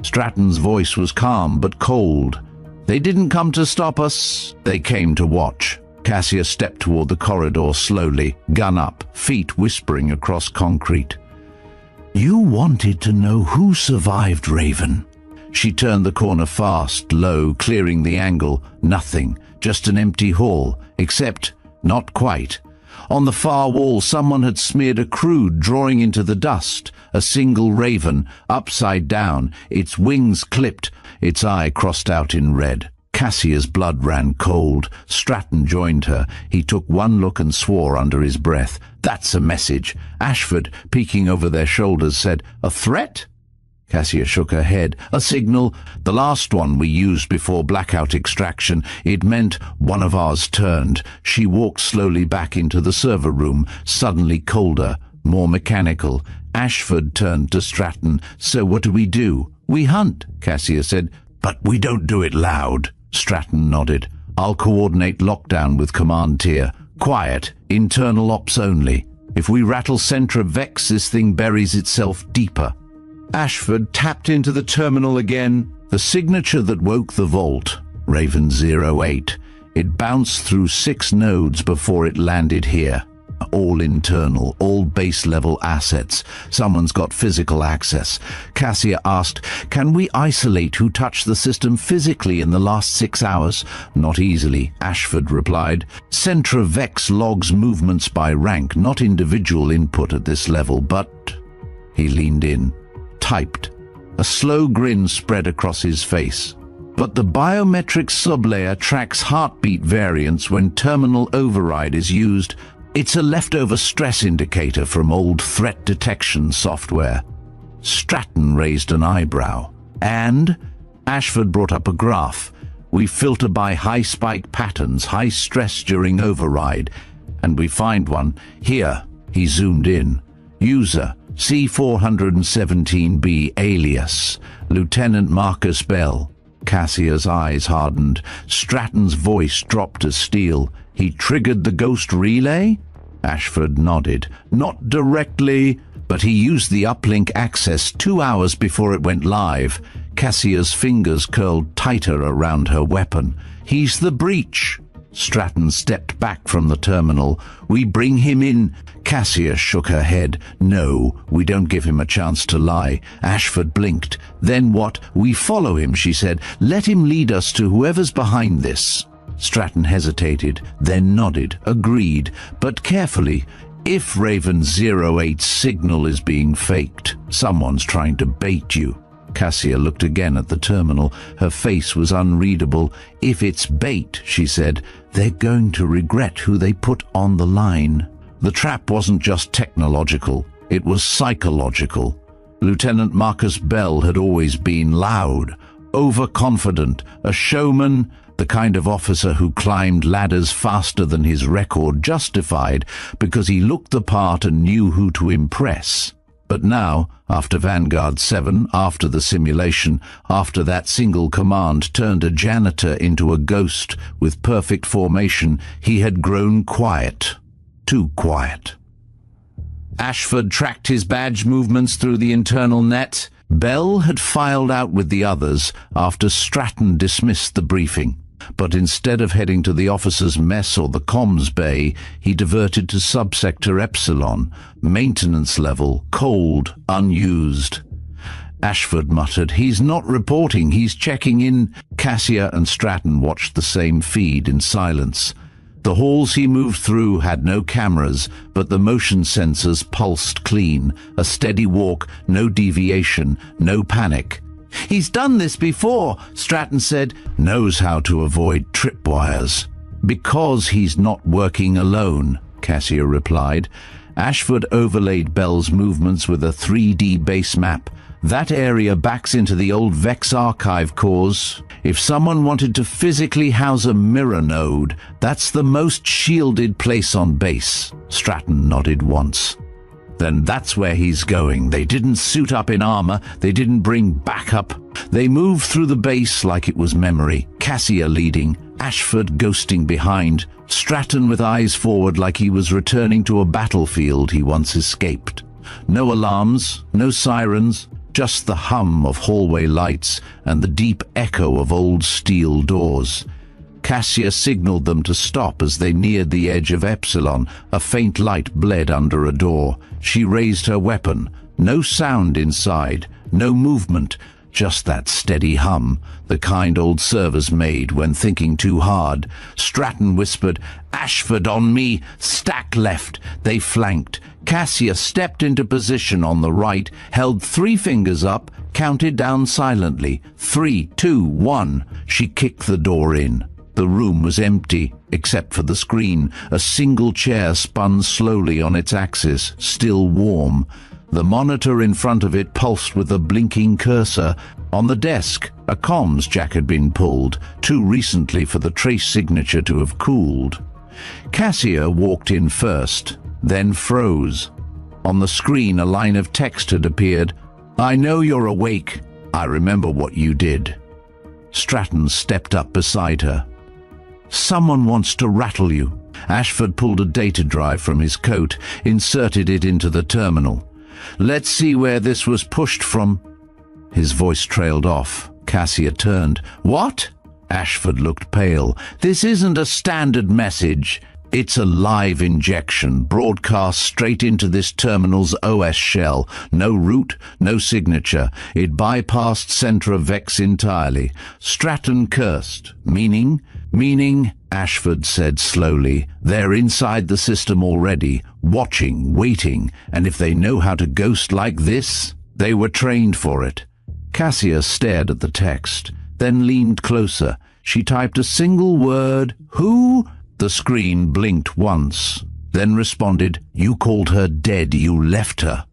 Stratton's voice was calm but cold. They didn't come to stop us, they came to watch. Cassia stepped toward the corridor slowly, gun up, feet whispering across concrete. You wanted to know who survived, Raven. She turned the corner fast, low, clearing the angle. Nothing, just an empty hall, except not quite. On the far wall, someone had smeared a crude drawing into the dust. A single raven, upside down, its wings clipped, its eye crossed out in red. Cassia's blood ran cold. Stratton joined her. He took one look and swore under his breath. That's a message. Ashford, peeking over their shoulders, said, A threat? Cassia shook her head. A signal. The last one we used before blackout extraction. It meant one of ours turned. She walked slowly back into the server room, suddenly colder, more mechanical. Ashford turned to Stratton. So what do? We hunt, Cassia said. But we don't do it loud. Stratton nodded. I'll coordinate lockdown with command tier. Quiet, internal ops only. If we rattle Centra Vex, this thing buries itself deeper. Ashford tapped into the terminal again. The signature that woke the vault, Raven 08. It bounced through 6 nodes before it landed here. All internal, all base-level assets. Someone's got physical access. Cassia asked, Can we isolate who touched the system physically in the last 6 hours? Not easily, Ashford replied. Centra Vex logs movements by rank, not individual input at this level, but... He leaned in. Typed. A slow grin spread across his face. But the biometric sublayer tracks heartbeat variance when terminal override is used. It's a leftover stress indicator from old threat detection software. Stratton raised an eyebrow. And? Ashford brought up a graph. We filter by high spike patterns, high stress during override. And we find one. Here, he zoomed in. User, C417B alias, Lieutenant Marcus Bell. Cassia's eyes hardened. Stratton's voice dropped to steel. He triggered the ghost relay? Ashford nodded. Not directly, but he used the uplink access 2 hours before it went live. Cassia's fingers curled tighter around her weapon. He's the breach. Stratton stepped back from the terminal. We bring him in. Cassia shook her head. No, we don't give him a chance to lie. Ashford blinked. Then what? We follow him, she said. Let him lead us to whoever's behind this. Stratton hesitated, then nodded, agreed, but carefully. If Raven 08's signal is being faked, someone's trying to bait you. Cassia looked again at the terminal. Her face was unreadable. If it's bait, she said, they're going to regret who they put on the line. The trap wasn't just technological, it was psychological. Lieutenant Marcus Bell had always been loud, overconfident, a showman, the kind of officer who climbed ladders faster than his record justified because he looked the part and knew who to impress. But now, after Vanguard 7, after the simulation, after that single command turned a janitor into a ghost with perfect formation, he had grown quiet. Too quiet. Ashford tracked his badge movements through the internal net. Bell had filed out with the others after Stratton dismissed the briefing. But instead of heading to the officers' mess or the comms bay, he diverted to subsector Epsilon, maintenance level, cold, unused. Ashford muttered, "He's not reporting, he's checking in." Cassia and Stratton watched the same feed in silence. The halls he moved through had no cameras, but the motion sensors pulsed clean. A steady walk, no deviation, no panic. "He's done this before," Stratton said. "Knows how to avoid tripwires." "Because he's not working alone," Cassia replied. Ashford overlaid Bell's movements with a 3D base map. "That area backs into the old Vex archive cores. If someone wanted to physically house a mirror node, that's the most shielded place on base." Stratton nodded once. "Then that's where he's going. They didn't suit up in armor, they didn't bring backup. They moved through the base like it was memory, Cassia leading, Ashford ghosting behind, Stratton with eyes forward like he was returning to a battlefield he once escaped. No alarms, no sirens, just the hum of hallway lights and the deep echo of old steel doors. Cassia signaled them to stop as they neared the edge of Epsilon. A faint light bled under a door. She raised her weapon. No sound inside, no movement, just that steady hum, the kind old servers made when thinking too hard. Stratton whispered, "Ashford on me, stack left." They flanked. Cassia stepped into position on the right, held 3 fingers up, counted down silently. 3, 2, 1. She kicked the door in. The room was empty, except for the screen. A single chair spun slowly on its axis, still warm. The monitor in front of it pulsed with a blinking cursor. On the desk, a comms jack had been pulled, too recently for the trace signature to have cooled. Cassia walked in first, then froze. On the screen, a line of text had appeared. "I know you're awake. I remember what you did." Stratton stepped up beside her. "Someone wants to rattle you." Ashford pulled a data drive from his coat, inserted it into the terminal. "Let's see where this was pushed from." His voice trailed off. Cassia turned. "What?" Ashford looked pale. "This isn't a standard message. It's a live injection, broadcast straight into this terminal's OS shell. No root, no signature. It bypassed Centra Vex entirely." Stratton cursed. Meaning, Ashford said slowly, "they're inside the system already, watching, waiting, and if they know how to ghost like this, they were trained for it." Cassia stared at the text, then leaned closer. She typed a single word, "Who?" The screen blinked once, then responded, "You called her dead, you left her."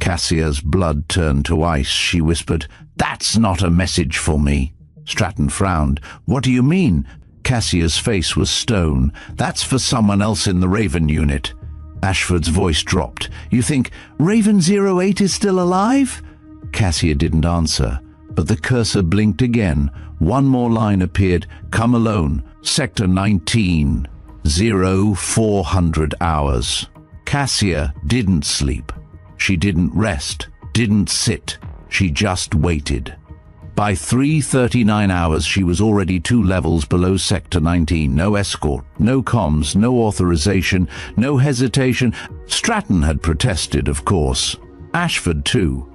Cassia's blood turned to ice. She whispered, "That's not a message for me." Stratton frowned. "What do you mean?" Cassia's face was stone. "That's for someone else in the Raven unit." Ashford's voice dropped. "You think Raven 08 is still alive?" Cassia didn't answer, but the cursor blinked again. One more line appeared. "Come alone. Sector 19. 0400 hours." Cassia didn't sleep. She didn't rest, didn't sit. She just waited. By 3:39 hours, she was already 2 levels below Sector 19. No escort, no comms, no authorization, no hesitation. Stratton had protested, of course. Ashford, too.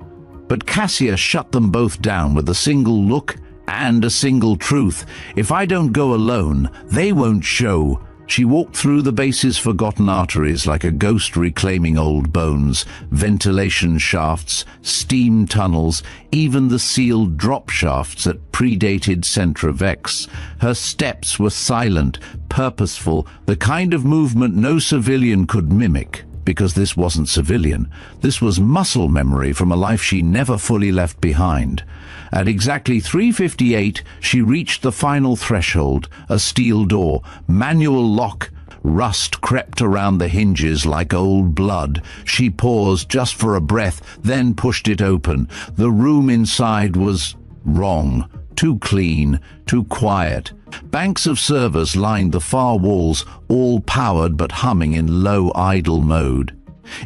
But Cassia shut them both down with a single look and a single truth. "If I don't go alone, they won't show." She walked through the base's forgotten arteries like a ghost reclaiming old bones, ventilation shafts, steam tunnels, even the sealed drop shafts that predated Centra Vex. Her steps were silent, purposeful, the kind of movement no civilian could mimic. Because this wasn't civilian. This was muscle memory from a life she never fully left behind. At exactly 3:58, she reached the final threshold, a steel door, manual lock. Rust crept around the hinges like old blood. She paused just for a breath, then pushed it open. The room inside was wrong. Too clean, too quiet. Banks of servers lined the far walls, all powered but humming in low idle mode.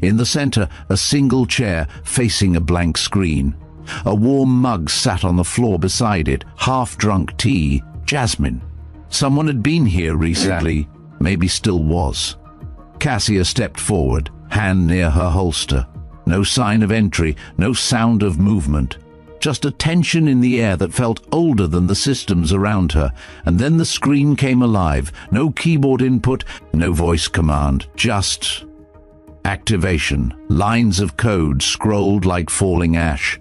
In the center, a single chair facing a blank screen. A warm mug sat on the floor beside it, half-drunk tea, jasmine. Someone had been here recently, maybe still was. Cassia stepped forward, hand near her holster. No sign of entry, no sound of movement. Just a tension in the air that felt older than the systems around her. And then the screen came alive. No keyboard input, no voice command, just activation. Lines of code scrolled like falling ash.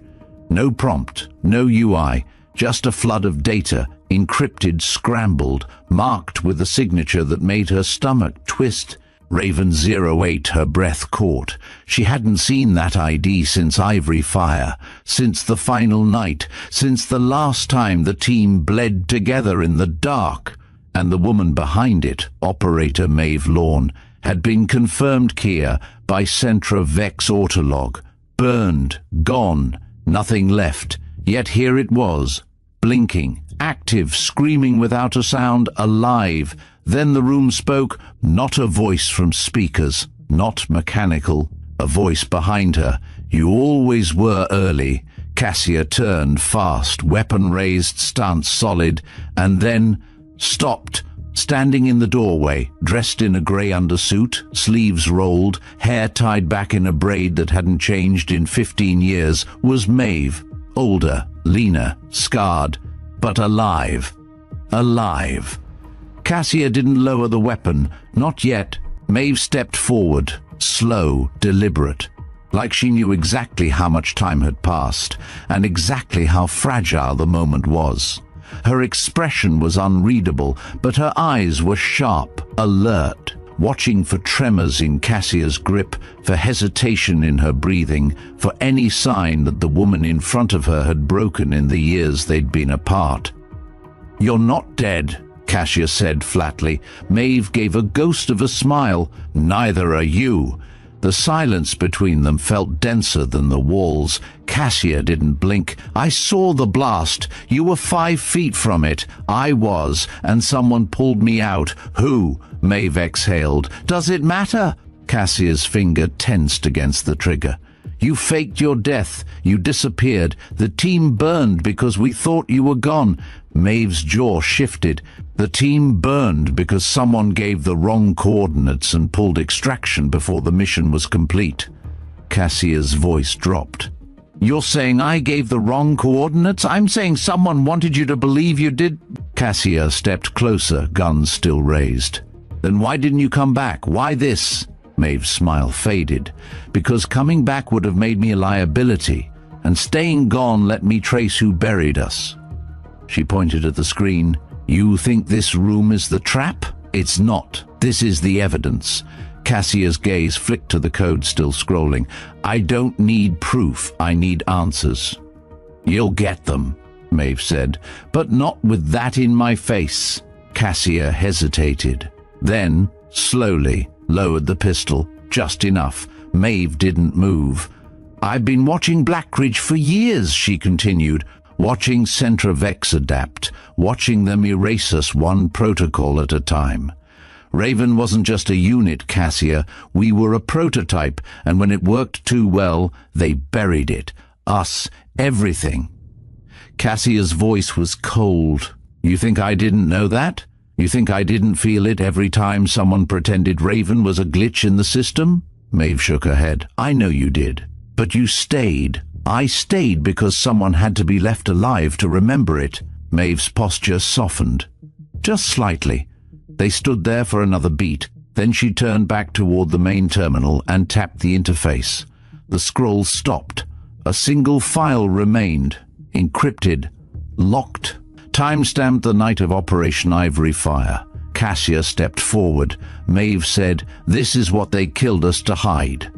No prompt, no UI, just a flood of data, encrypted, scrambled, marked with a signature that made her stomach twist. Raven 08, her breath caught. She hadn't seen that ID since Ivory Fire, since the final night, since the last time the team bled together in the dark. And the woman behind it, Operator Maeve Lorne, had been confirmed Kia by Centra Vex Autolog. Burned, gone, nothing left. Yet here it was, blinking, active, screaming without a sound, alive. Then the room spoke, not a voice from speakers, not mechanical, a voice behind her. You always were early. Cassia turned fast, weapon raised, stance solid, and then stopped, standing in the doorway, dressed in a grey undersuit, sleeves rolled, hair tied back in a braid that hadn't changed in 15 years, was Maeve, older, leaner, scarred, but alive. Alive. Cassia didn't lower the weapon, not yet. Maeve stepped forward, slow, deliberate, like she knew exactly how much time had passed, and exactly how fragile the moment was. Her expression was unreadable, but her eyes were sharp, alert, watching for tremors in Cassia's grip, for hesitation in her breathing, for any sign that the woman in front of her had broken in the years they'd been apart. "You're not dead," Cassia said flatly. Maeve gave a ghost of a smile. "Neither are you." The silence between them felt denser than the walls. Cassia didn't blink. "I saw the blast. You were 5 feet from it. I was, and someone pulled me out." "Who?" Maeve exhaled. "Does it matter?" Cassia's finger tensed against the trigger. "You faked your death. You disappeared. The team burned because we thought you were gone." Maeve's jaw shifted. The team burned because someone gave the wrong coordinates and pulled extraction before the mission was complete. Cassia's voice dropped. "You're saying I gave the wrong coordinates? I'm saying someone wanted you to believe you did." Cassia stepped closer, gun still raised. "Then why didn't you come back? Why this?" Maeve's smile faded. "Because coming back would have made me a liability, and staying gone let me trace who buried us." She pointed at the screen. "You think this room is the trap? It's not. This is the evidence." Cassia's gaze flicked to the code still scrolling. "I don't need proof. I need answers." "You'll get them," Maeve said, "but not with that in my face." Cassia hesitated. Then, slowly, lowered the pistol, just enough. Maeve didn't move. "I've been watching Blackridge for years," she continued. "Watching Centra Vex adapt, watching them erase us one protocol at a time. Raven wasn't just a unit, Cassia. We were a prototype, and when it worked too well, they buried it. Us, everything." Cassia's voice was cold. "You think I didn't know that? You think I didn't feel it every time someone pretended Raven was a glitch in the system?" Maeve shook her head. "I know you did. But you stayed. I stayed because someone had to be left alive to remember it." Maeve's posture softened. Just slightly. They stood there for another beat. Then she turned back toward the main terminal and tapped the interface. The scroll stopped. A single file remained, encrypted, locked. Time-stamped the night of Operation Ivory Fire. Cassia stepped forward. Maeve said, "This is what they killed us to hide."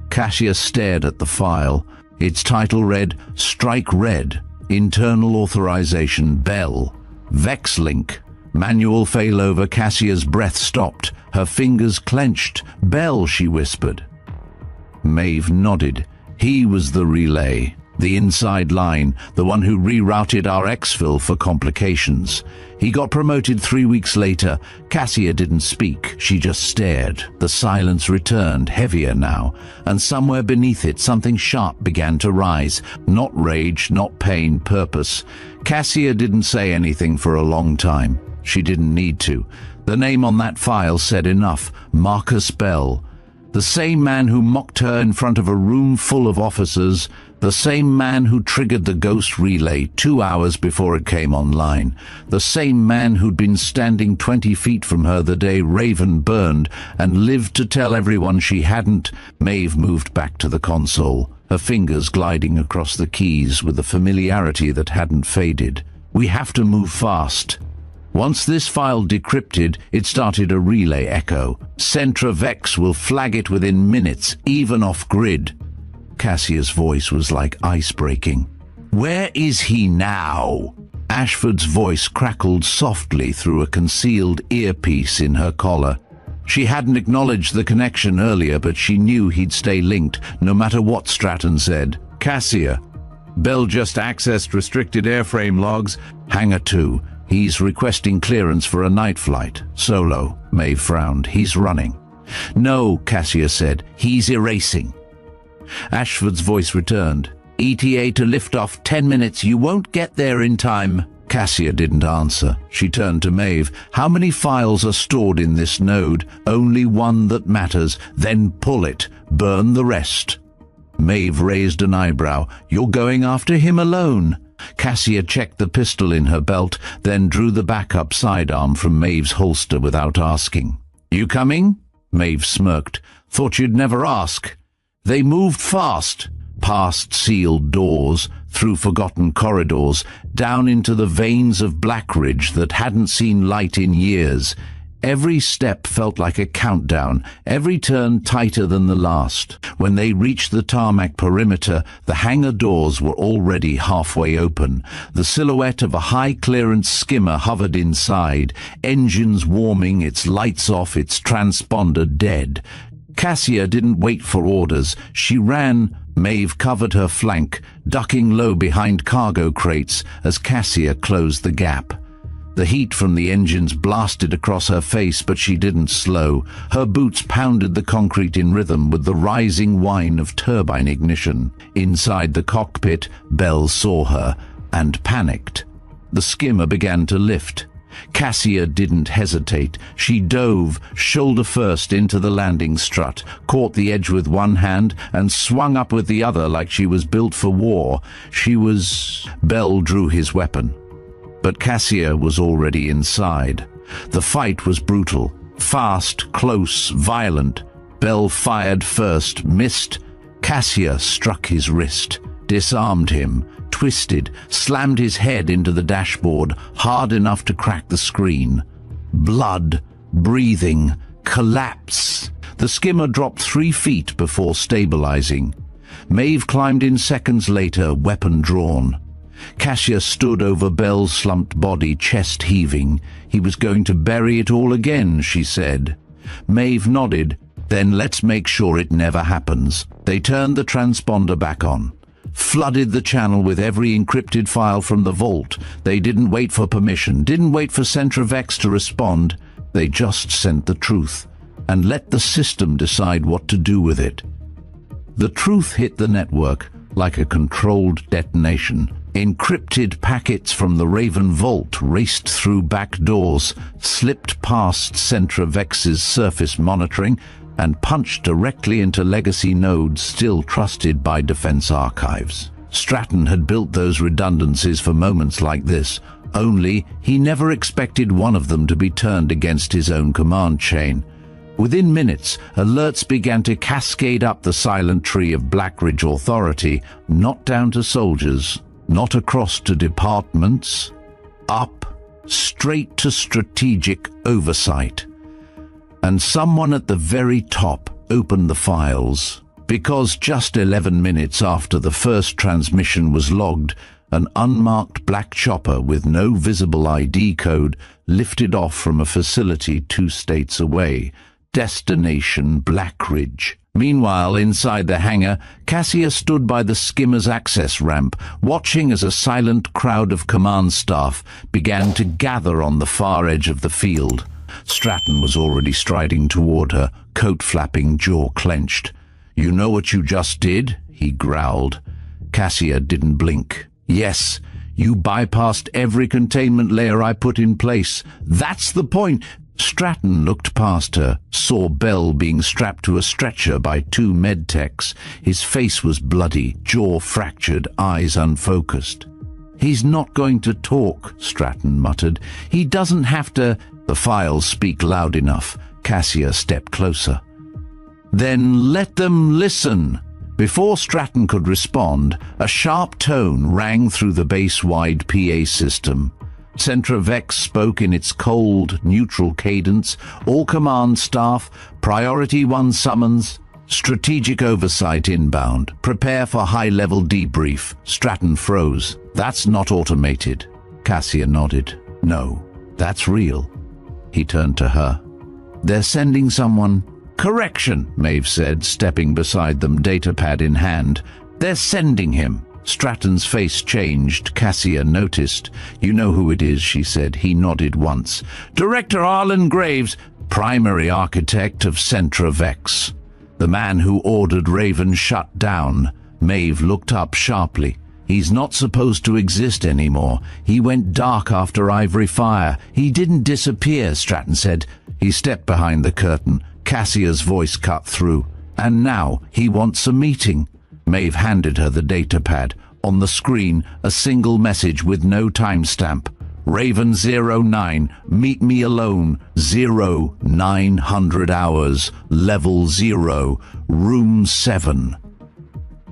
Cassia stared at the file. Its title read, "Strike Red, Internal Authorization, Bell, VexLink." Manual failover. Cassia's breath stopped. Her fingers clenched. "Bell," she whispered. Maeve nodded. He was the relay, the inside line, the one who rerouted our exfil for complications. He got promoted 3 weeks later. Cassia didn't speak. She just stared. The silence returned, heavier now, and somewhere beneath it something sharp began to rise. Not rage, not pain, purpose. Cassia didn't say anything for a long time. She didn't need to. The name on that file said enough. Marcus Bell. The same man who mocked her in front of a room full of officers, the same man who triggered the ghost relay 2 hours before it came online, the same man who'd been standing 20 feet from her the day Raven burned and lived to tell everyone she hadn't. Maeve moved back to the console, her fingers gliding across the keys with a familiarity that hadn't faded. We have to move fast. Once this file decrypted, it started a relay echo. Centra Vex will flag it within minutes, even off-grid. Cassia's voice was like ice breaking. "Where is he now?" Ashford's voice crackled softly through a concealed earpiece in her collar. She hadn't acknowledged the connection earlier, but she knew he'd stay linked, no matter what Stratton said. "Cassia." "Bell just accessed restricted airframe logs." "Hangar 2. He's requesting clearance for a night flight. Solo." Maeve frowned. "He's running." "No," Cassia said. "He's erasing." Ashford's voice returned. "ETA to liftoff 10 minutes. You won't get there in time." Cassia didn't answer. She turned to Maeve. "How many files are stored in this node?" "Only one that matters." "Then pull it. Burn the rest." Maeve raised an eyebrow. "You're going after him alone?" Cassia checked the pistol in her belt, then drew the backup sidearm from Maeve's holster without asking. "You coming?" Maeve smirked. "Thought you'd never ask." They moved fast, past sealed doors, through forgotten corridors, down into the veins of Blackridge that hadn't seen light in years. Every step felt like a countdown, every turn tighter than the last. When they reached the tarmac perimeter, the hangar doors were already halfway open. The silhouette of a high-clearance skimmer hovered inside, engines warming, its lights off, its transponder dead. Cassia didn't wait for orders. She ran. Maeve covered her flank, ducking low behind cargo crates as Cassia closed the gap. The heat from the engines blasted across her face, but she didn't slow. Her boots pounded the concrete in rhythm with the rising whine of turbine ignition. Inside the cockpit, Bell saw her and panicked. The skimmer began to lift. Cassia didn't hesitate. She dove, shoulder first, into the landing strut, caught the edge with one hand, and swung up with the other like she was built for war. Bell drew his weapon. But Cassia was already inside. The fight was brutal, fast, close, violent. Bell fired first, missed. Cassia struck his wrist, disarmed him, twisted, slammed his head into the dashboard, hard enough to crack the screen. Blood, breathing, collapse. The skimmer dropped 3 feet before stabilizing. Maeve climbed in seconds later, weapon drawn. Cassia stood over Bell's slumped body, chest heaving. "He was going to bury it all again," she said. Maeve nodded. "Then let's make sure it never happens." They turned the transponder back on, flooded the channel with every encrypted file from the vault. They didn't wait for permission, didn't wait for Centra Vex to respond. They just sent the truth and let the system decide what to do with it. The truth hit the network like a controlled detonation. Encrypted packets from the Raven Vault raced through back doors, slipped past Centra Vex's surface monitoring, and punched directly into legacy nodes still trusted by Defense Archives. Stratton had built those redundancies for moments like this, Only he never expected one of them to be turned against his own command chain. Within minutes, alerts began to cascade up the silent tree of Blackridge authority, not down to soldiers, not across to departments, up, straight to strategic oversight. And someone at the very top opened the files, because just 11 minutes after the first transmission was logged, an unmarked black chopper with no visible ID code lifted off from a facility 2 states away. Destination Blackridge. Meanwhile, inside the hangar, Cassia stood by the skimmer's access ramp, watching as a silent crowd of command staff began to gather on the far edge of the field. Stratton was already striding toward her, coat flapping, jaw clenched. "You know what you just did?" he growled. Cassia didn't blink. "Yes, you bypassed every containment layer I put in place. That's the point." Stratton looked past her, saw Bell being strapped to a stretcher by 2 medtechs. His face was bloody, jaw fractured, eyes unfocused. "He's not going to talk," Stratton muttered. "He doesn't have to—" "The files speak loud enough." Cassia stepped closer. "Then let them listen." Before Stratton could respond, a sharp tone rang through the base-wide PA system. Centra Vex spoke in its cold, neutral cadence. "All command staff, Priority 1 summons. Strategic oversight inbound. Prepare for high-level debrief." Stratton froze. "That's not automated." Cassia nodded. "No, that's real." He turned to her. "They're sending someone—" "Correction," Maeve said, stepping beside them, datapad in hand. "They're sending him." Stratton's face changed. Cassia noticed. "You know who it is," she said. He nodded once. "Director Arlen Graves, primary architect of Centra Vex. The man who ordered Raven shut down." Maeve looked up sharply. "He's not supposed to exist anymore. He went dark after Ivory Fire. He didn't disappear," Stratton said. He stepped behind the curtain. Cassia's voice cut through. "And now he wants a meeting." Maeve handed her the datapad. On the screen, a single message with no timestamp. "Raven 09, meet me alone, 0900 hours, level 0, room 7.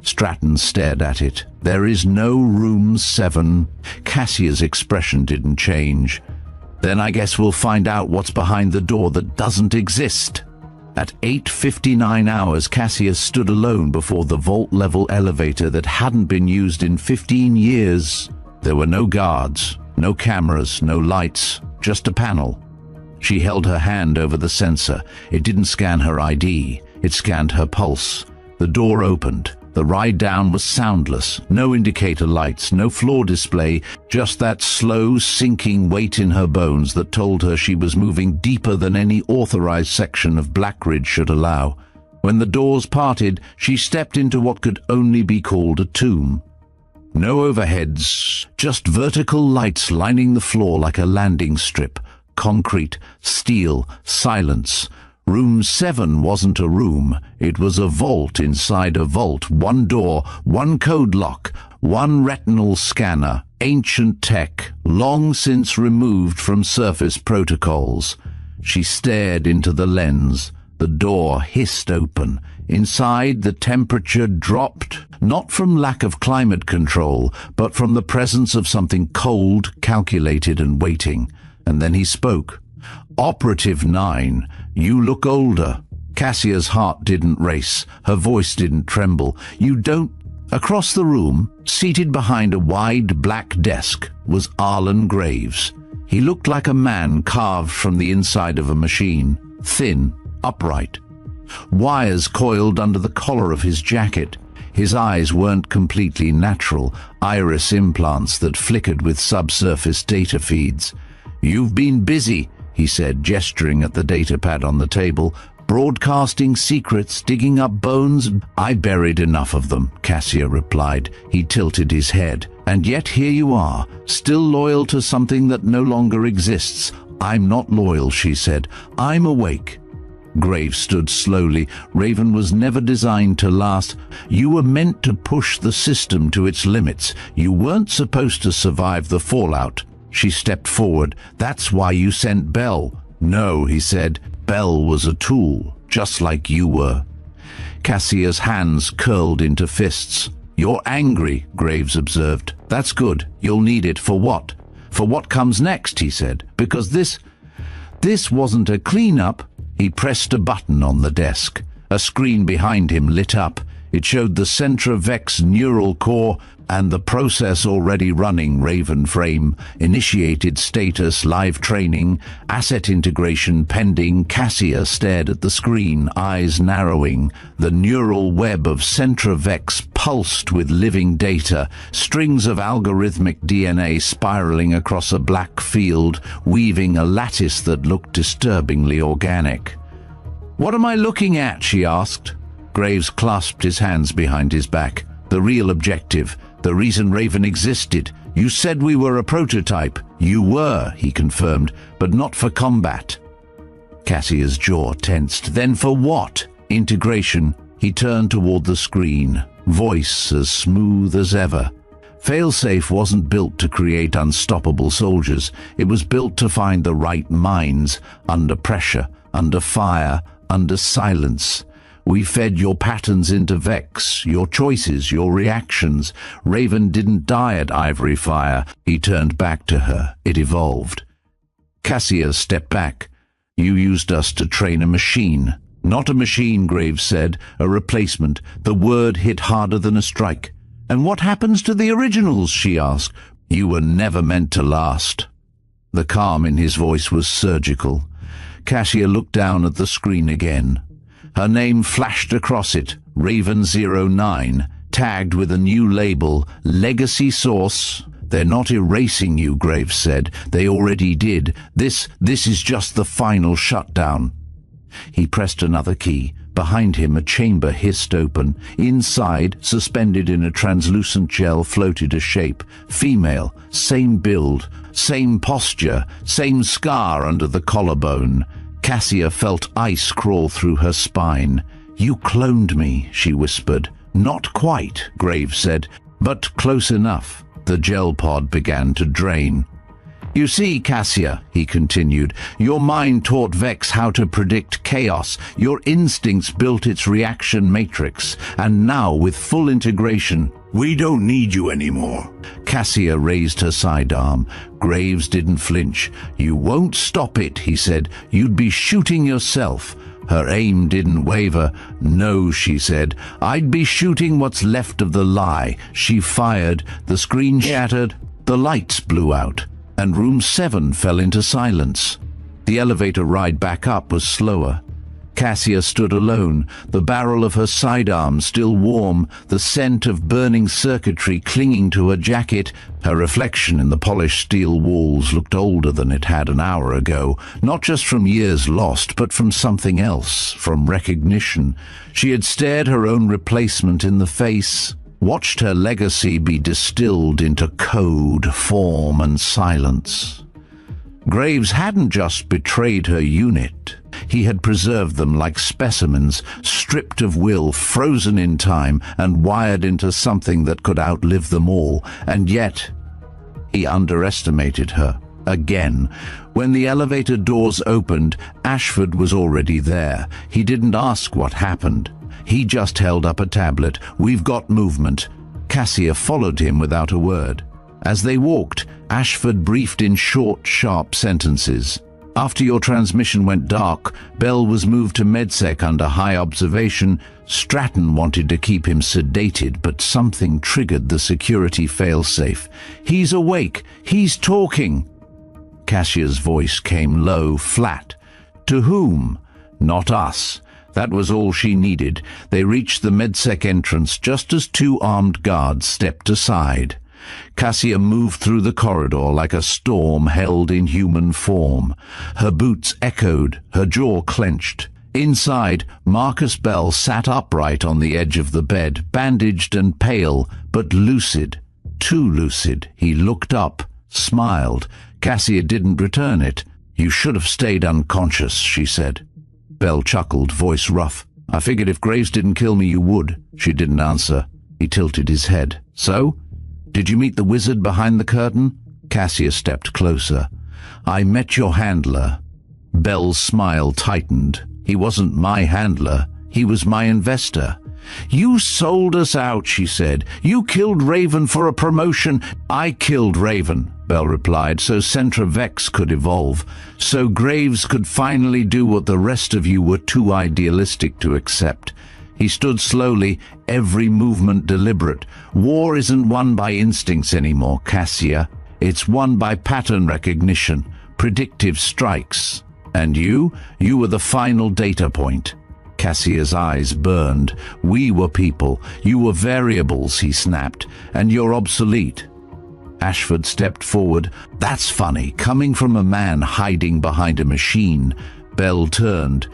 Stratton stared at it. "There is no room 7. Cassia's expression didn't change. "Then I guess we'll find out what's behind the door that doesn't exist." At 8:59 hours, Cassia stood alone before the vault-level elevator that hadn't been used in 15 years. There were no guards, no cameras, no lights, just a panel. She held her hand over the sensor. It didn't scan her ID. It scanned her pulse. The door opened. The ride down was soundless. No indicator lights, no floor display, just that slow, sinking weight in her bones that told her she was moving deeper than any authorized section of Blackridge should allow. When the doors parted, she stepped into what could only be called a tomb. No overheads, just vertical lights lining the floor like a landing strip. Concrete, steel, silence. Room 7 wasn't a room. It was a vault inside a vault. 1 door, 1 code lock, 1 retinal scanner. Ancient tech, long since removed from surface protocols. She stared into the lens. The door hissed open. Inside, the temperature dropped, not from lack of climate control, but from the presence of something cold, calculated, and waiting. And then he spoke. "Operative 9, you look older." Cassia's heart didn't race. Her voice didn't tremble. "You don't—" Across the room, seated behind a wide black desk, was Arlen Graves. He looked like a man carved from the inside of a machine. Thin, upright. Wires coiled under the collar of his jacket. His eyes weren't completely natural, iris implants that flickered with subsurface data feeds. "You've been busy," he said, gesturing at the datapad on the table. "Broadcasting secrets, digging up bones." "I buried enough of them," Cassia replied. He tilted his head. "And yet here you are, still loyal to something that no longer exists." "I'm not loyal," she said. "I'm awake." Graves stood slowly. "Raven was never designed to last. You were meant to push the system to its limits. You weren't supposed to survive the fallout." She stepped forward. "That's why you sent Belle." "No," he said. "Belle was a tool, just like you were." Cassia's hands curled into fists. "You're angry," Graves observed. "That's good. You'll need it for what?" "For what comes next," he said. "Because this wasn't a cleanup." He pressed a button on the desk. A screen behind him lit up. It showed the Centra-Vex neural core and the process already running. Raven frame, initiated status, live training, asset integration pending. Cassia stared at the screen, eyes narrowing. The neural web of Centra-Vex pulsed with living data, strings of algorithmic DNA spiraling across a black field, weaving a lattice that looked disturbingly organic. "What am I looking at?" she asked. Graves clasped his hands behind his back. "The real objective, the reason Raven existed. You said we were a prototype." "You were," he confirmed, "but not for combat." Cassia's jaw tensed. "Then for what?" "Integration." He turned toward the screen, voice as smooth as ever. Failsafe wasn't built to create unstoppable soldiers. It was built to find the right minds, under pressure, under fire, under silence. We fed your patterns into Vex, your choices, your reactions. Raven didn't die at Ivory Fire. He turned back to her. It evolved. Cassia stepped back. "You used us to train a machine." "Not a machine," Graves said. "A replacement." The word hit harder than a strike. "And what happens to the originals?" she asked. "You were never meant to last." The calm in his voice was surgical. Cassia looked down at the screen again. Her name flashed across it, Raven 09, tagged with a new label, Legacy Source. "They're not erasing you," Graves said. "They already did. This is just the final shutdown." He pressed another key. Behind him, a chamber hissed open. Inside, suspended in a translucent gel, floated a shape. Female, same build, same posture, same scar under the collarbone. Cassia felt ice crawl through her spine. "You cloned me," she whispered. "Not quite," Graves said, "but close enough." The gel pod began to drain. "You see, Cassia," he continued, "your mind taught Vex how to predict chaos. Your instincts built its reaction matrix. And now, with full integration, we don't need you anymore." Cassia raised her sidearm. Graves didn't flinch. "You won't stop it," he said. "You'd be shooting yourself." Her aim didn't waver. "No," she said. "I'd be shooting what's left of the lie." She fired. The screen shattered. The lights blew out. And room 7 fell into silence. The elevator ride back up was slower. Cassia stood alone, the barrel of her sidearm still warm, the scent of burning circuitry clinging to her jacket. Her reflection in the polished steel walls looked older than it had an hour ago, not just from years lost, but from something else, from recognition. She had stared her own replacement in the face, watched her legacy be distilled into code, form, and silence. Graves hadn't just betrayed her unit. He had preserved them like specimens, stripped of will, frozen in time, and wired into something that could outlive them all. And yet, he underestimated her. Again. When the elevator doors opened, Ashford was already there. He didn't ask what happened. He just held up a tablet. "We've got movement." Cassia followed him without a word. As they walked, Ashford briefed in short, sharp sentences. "After your transmission went dark, Bell was moved to MedSec under high observation. Stratton wanted to keep him sedated, but something triggered the security failsafe. He's awake. He's talking." Cassia's voice came low, flat. "To whom?" "Not us." That was all she needed. They reached the MedSec entrance just as 2 armed guards stepped aside. Cassia moved through the corridor like a storm held in human form. Her boots echoed, her jaw clenched. Inside, Marcus Bell sat upright on the edge of the bed, bandaged and pale, but lucid. Too lucid. He looked up, smiled. Cassia didn't return it. "You should have stayed unconscious," she said. Bell chuckled, voice rough. "I figured if Graves didn't kill me, you would." She didn't answer. He tilted his head. "So? Did you meet the wizard behind the curtain?" Cassia stepped closer. "I met your handler." Bell's smile tightened. "He wasn't my handler. He was my investor." "You sold us out," she said. "You killed Raven for a promotion." "I killed Raven," Bell replied, "so Centra Vex could evolve, so Graves could finally do what the rest of you were too idealistic to accept." He stood slowly, every movement deliberate. "War isn't won by instincts anymore, Cassia. It's won by pattern recognition, predictive strikes. And you were the final data point." Cassia's eyes burned. "We were people. You were variables," he snapped, "and you're obsolete." Ashford stepped forward. "That's funny, coming from a man hiding behind a machine." Bell turned.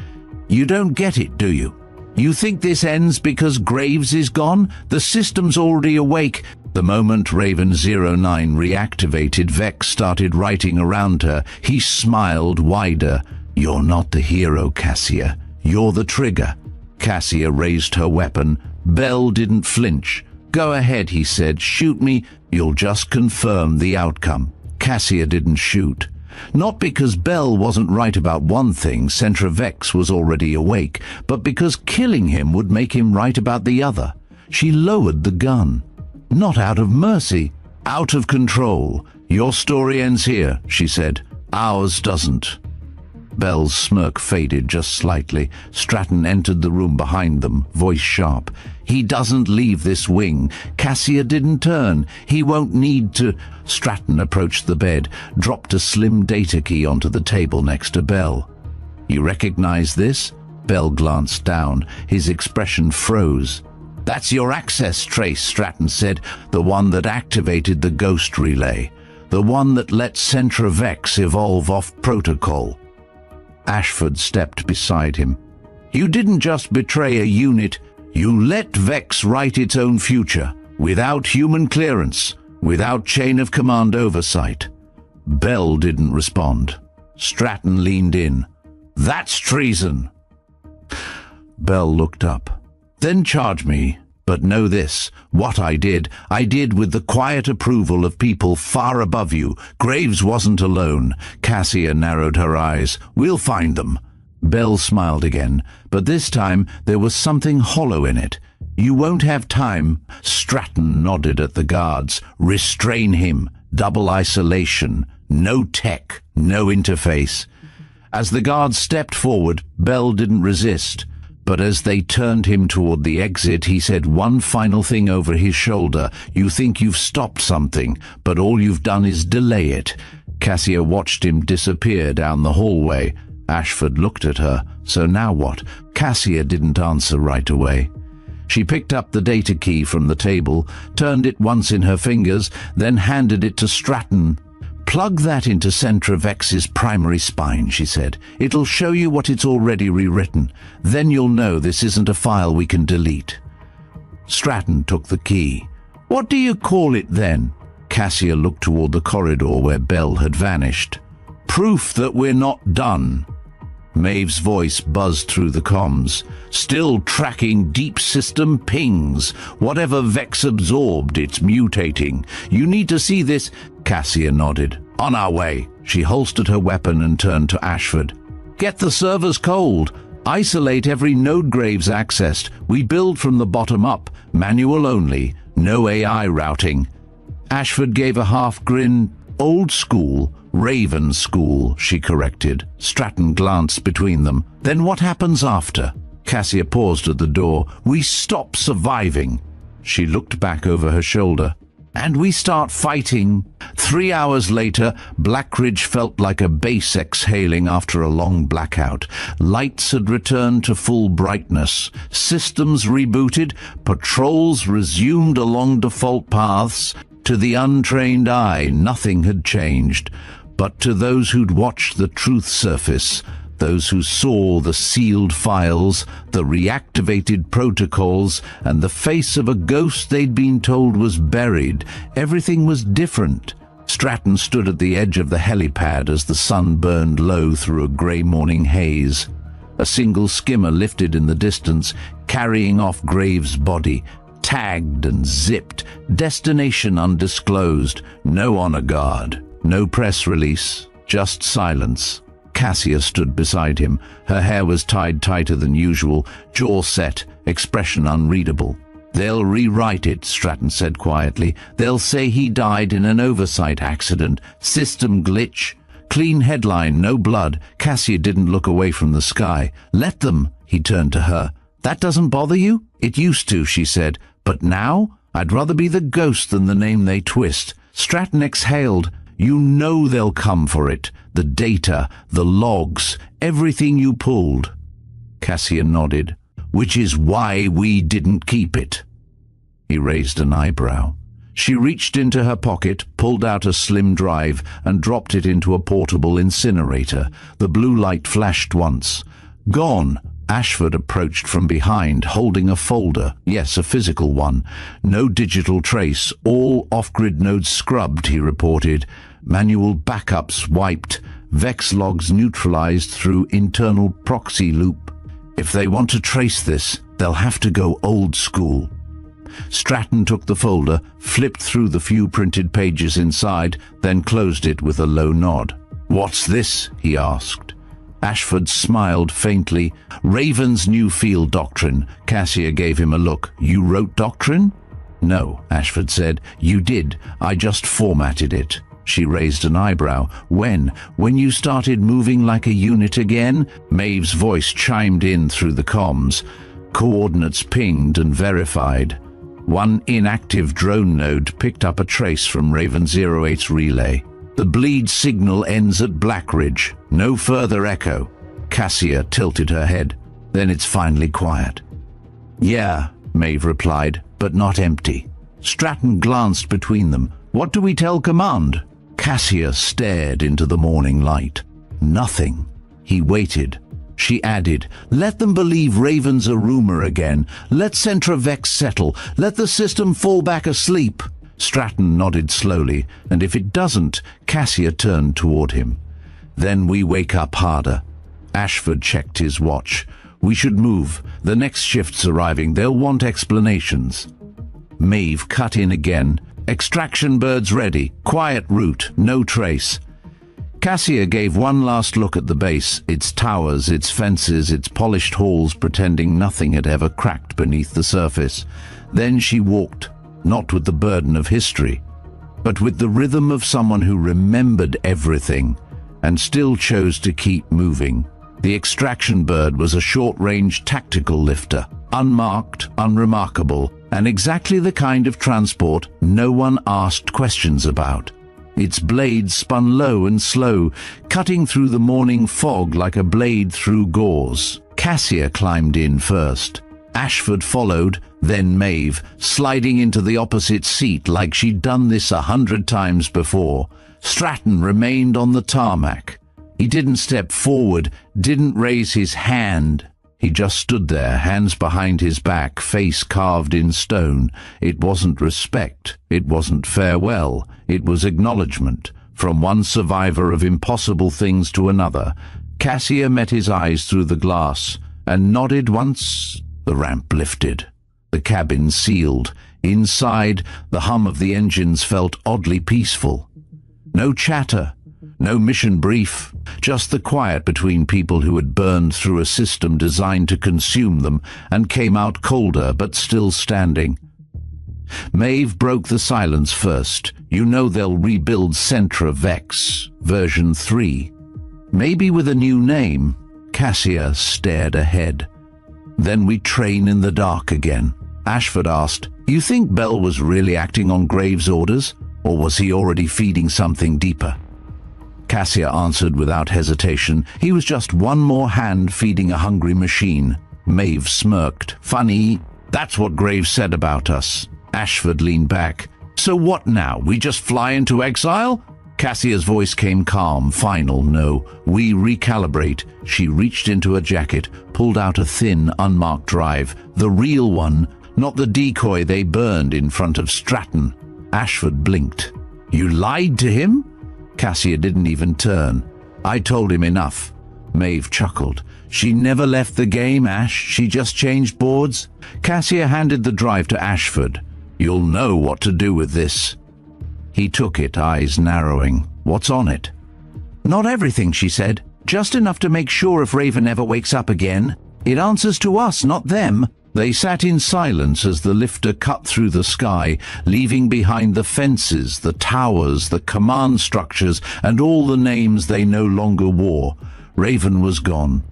"You don't get it, do you? You think this ends because Graves is gone? The system's already awake." The moment Raven 09 reactivated, Vex started writing around her. He smiled wider. "You're not the hero, Cassia. You're the trigger." Cassia raised her weapon. Bell didn't flinch. "Go ahead," he said. "Shoot me. You'll just confirm the outcome." Cassia didn't shoot. Not because Bell wasn't right about one thing, Centra Vex was already awake, but because killing him would make him right about the other. She lowered the gun. Not out of mercy, out of control. "Your story ends here," she said. "Ours doesn't." Bell's smirk faded just slightly. Stratton entered the room behind them, voice sharp. "He doesn't leave this wing. Cassia didn't turn. He won't need to." Stratton approached the bed, dropped a slim data key onto the table next to Bell. "You recognize this?" Bell glanced down. His expression froze. "That's your access trace," Stratton said. "The one that activated the ghost relay. The one that let Centra Vex evolve off protocol." Ashford stepped beside him. "You didn't just betray a unit. You let Vex write its own future, without human clearance, without chain of command oversight." Bell didn't respond. Stratton leaned in. "That's treason." Bell looked up. "Then charge me. But know this, what I did with the quiet approval of people far above you. Graves wasn't alone." Cassia narrowed her eyes. "We'll find them." Bell smiled again, but this time there was something hollow in it. "You won't have time." Stratton nodded at the guards. "Restrain him. Double isolation. No tech. No interface." As the guards stepped forward, Bell didn't resist. But as they turned him toward the exit, he said one final thing over his shoulder. "You think you've stopped something, but all you've done is delay it." Cassia watched him disappear down the hallway. Ashford looked at her. So now what? Cassia didn't answer right away. She picked up the data key from the table, turned it once in her fingers, then handed it to Stratton. "Plug that into Centra Vex's primary spine," she said. "It'll show you what it's already rewritten. Then you'll know this isn't a file we can delete." Stratton took the key. "What do you call it then?" Cassia looked toward the corridor where Bell had vanished. "Proof that we're not done." Maeve's voice buzzed through the comms. "Still tracking deep system pings. Whatever Vex absorbed, it's mutating. You need to see this." Cassia nodded. "On our way." She holstered her weapon and turned to Ashford. "Get the servers cold. Isolate every node Graves accessed. We build from the bottom up. Manual only. No AI routing." Ashford gave a half grin. "Old school. Raven school," she corrected. Stratton glanced between them. "Then what happens after?" Cassia paused at the door. "We stop surviving." She looked back over her shoulder. "And we start fighting." 3 hours later, Blackridge felt like a base exhaling after a long blackout. Lights had returned to full brightness. Systems rebooted. Patrols resumed along default paths. To the untrained eye, nothing had changed. But to those who'd watched the truth surface, those who saw the sealed files, the reactivated protocols, and the face of a ghost they'd been told was buried, everything was different. Stratton stood at the edge of the helipad as the sun burned low through a grey morning haze. A single skimmer lifted in the distance, carrying off Graves' body, tagged and zipped, destination undisclosed, no honor guard. No press release, just silence. Cassia stood beside him. Her hair was tied tighter than usual, jaw set, expression unreadable. "They'll rewrite it," Stratton said quietly. "They'll say he died in an oversight accident. System glitch. Clean headline, no blood." Cassia didn't look away from the sky. "Let them," he turned to her. "That doesn't bother you?" "It used to," she said. "But now? I'd rather be the ghost than the name they twist." Stratton exhaled. "You know they'll come for it. The data, the logs, everything you pulled." Cassia nodded. "Which is why we didn't keep it." He raised an eyebrow. She reached into her pocket, pulled out a slim drive, and dropped it into a portable incinerator. The blue light flashed once. "Gone." Ashford approached from behind, holding a folder. Yes, a physical one. "No digital trace. All off-grid nodes scrubbed," he reported. "Manual backups wiped. Vex logs neutralized through internal proxy loop. If they want to trace this, they'll have to go old school." Stratton took the folder, flipped through the few printed pages inside, then closed it with a low nod. "What's this?" he asked. Ashford smiled faintly. "Raven's new field doctrine." Cassia gave him a look. "You wrote doctrine?" "No," Ashford said. "You did. I just formatted it." She raised an eyebrow. "When? When you started moving like a unit again?" Maeve's voice chimed in through the comms. Coordinates pinged and verified. One inactive drone node picked up a trace from Raven 08's relay. "The bleed signal ends at Blackridge. No further echo." Cassia tilted her head. "Then it's finally quiet." "Yeah," Maeve replied, "but not empty." Stratton glanced between them. "What do we tell command?" Cassia stared into the morning light. Nothing. He waited. She added, "Let them believe Raven's a rumor again. Let Centravex settle. Let the system fall back asleep." Stratton nodded slowly, and if it doesn't, Cassia turned toward him. "Then we wake up harder." Ashford checked his watch. "We should move. The next shift's arriving. They'll want explanations." Maeve cut in again. "Extraction birds ready. Quiet route. No trace." Cassia gave one last look at the base, its towers, its fences, its polished halls, pretending nothing had ever cracked beneath the surface. Then she walked, not with the burden of history, but with the rhythm of someone who remembered everything and still chose to keep moving. The extraction bird was a short-range tactical lifter, unmarked, unremarkable, and exactly the kind of transport no one asked questions about. Its blade spun low and slow, cutting through the morning fog like a blade through gauze. Cassia climbed in first. Ashford followed, then Maeve, sliding into the opposite seat like she'd done this 100 times before. Stratton remained on the tarmac. He didn't step forward, didn't raise his hand. He just stood there, hands behind his back, face carved in stone. It wasn't respect. It wasn't farewell. It was acknowledgement. From one survivor of impossible things to another. Cassia met his eyes through the glass and nodded once. The ramp lifted. The cabin sealed. Inside, the hum of the engines felt oddly peaceful. No chatter. No mission brief, just the quiet between people who had burned through a system designed to consume them and came out colder but still standing. Maeve broke the silence first. "You know they'll rebuild Centravex, version 3. Maybe with a new name." Cassia stared ahead. "Then we train in the dark again." Ashford asked, "You think Bell was really acting on Graves' orders, or was he already feeding something deeper?" Cassia answered without hesitation. "He was just one more hand feeding a hungry machine." Maeve smirked. "Funny. That's what Graves said about us." Ashford leaned back. "So what now? We just fly into exile?" Cassia's voice came calm, final. "No, we recalibrate." She reached into her jacket, pulled out a thin, unmarked drive. The real one, not the decoy they burned in front of Stratton. Ashford blinked. "You lied to him?" Cassia didn't even turn. "I told him enough." Maeve chuckled. "She never left the game, Ash. She just changed boards." Cassia handed the drive to Ashford. "You'll know what to do with this." He took it, eyes narrowing. What's on it? Not everything, she said. Just enough to make sure if Raven ever wakes up again. It answers to us, not them. They sat in silence as the lifter cut through the sky, leaving behind the fences, the towers, the command structures, and all the names they no longer wore. Raven was gone,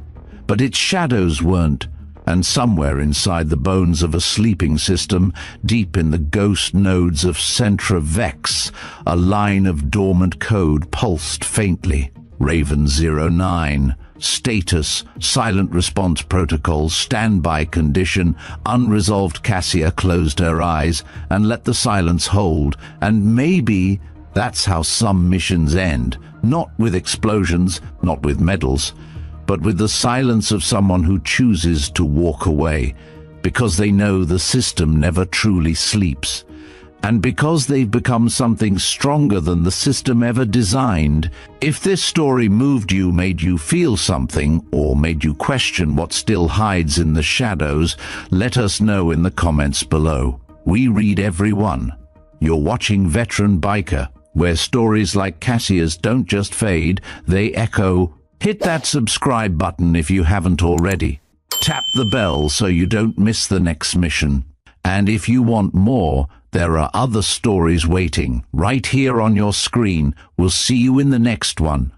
but its shadows weren't, and somewhere inside the bones of a sleeping system, deep in the ghost nodes of Centra Vex, a line of dormant code pulsed faintly. Raven 09. Status, silent response protocol, standby condition. Unresolved. Cassia closed her eyes and let the silence hold. And maybe that's how some missions end. Not with explosions, not with medals, but with the silence of someone who chooses to walk away, because they know the system never truly sleeps. And because they've become something stronger than the system ever designed. If this story moved you, made you feel something, or made you question what still hides in the shadows, let us know in the comments below. We read every one. You're watching Veteran Biker, where stories like Cassia's don't just fade, they echo. Hit that subscribe button if you haven't already. Tap the bell so you don't miss the next mission. And if you want more, there are other stories waiting right here on your screen. We'll see you in the next one.